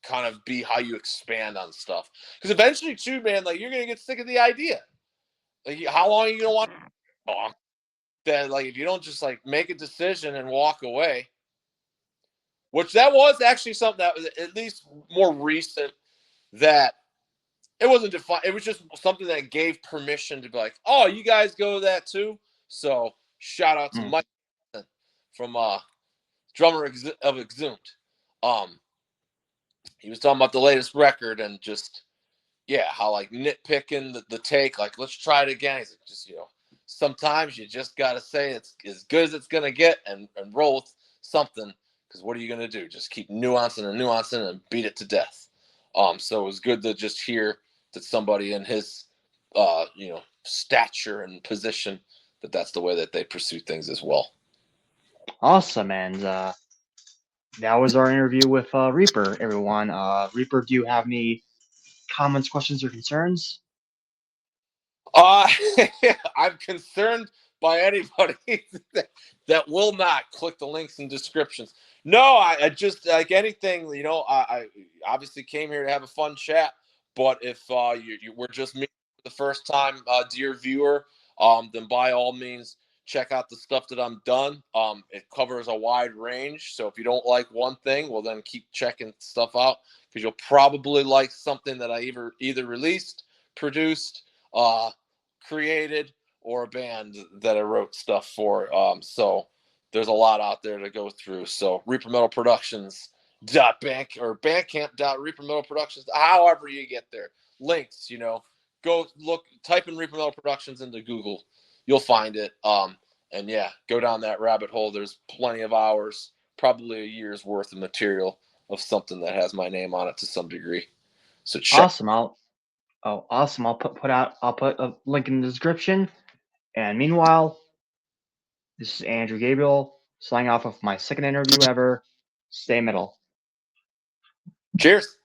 kind of be how you expand on stuff. Because eventually, too, man, like you're gonna get sick of the idea. Like, how long are you gonna want to talk? That like if you don't just like make a decision and walk away, which that was actually something that was at least more recent that it wasn't defined. It was just something that gave permission to be like, oh, you guys go to that too. So shout out to Mike from drummer of Exhumed. Um, he was talking about the latest record and just how like nitpicking the take, like let's try it again. He's like, just sometimes you just gotta say it's as good as it's gonna get and roll with something. Because what are you gonna do? Just keep nuancing and nuancing and beat it to death. So it was good to just hear that somebody in his stature and position that's the way that they pursue things as well. Awesome, and that was our interview with Reaper. Everyone, Reaper, do you have any comments, questions, or concerns? Uh, I'm concerned by anybody that will not click the links and descriptions. No, I just like anything, I obviously came here to have a fun chat, but if you were just meeting for the first time, dear viewer, then by all means, check out the stuff that I'm done. It covers a wide range. So if you don't like one thing, well, then keep checking stuff out because you'll probably like something that I either released, produced, created, or a band that I wrote stuff for. So there's a lot out there to go through. So Reaper Metal Productions .bank or bandcamp.reapermetalproductions, however you get there. Links, go look, type in Reaper Metal Productions into Google, you'll find it. And yeah, go down that rabbit hole. There's plenty of hours, probably a year's worth of material of something that has my name on it to some degree. So check. Awesome. Awesome. I'll put a link in the description. And meanwhile, this is Andrew Gabriel signing off of my second interview ever. Stay metal. Cheers.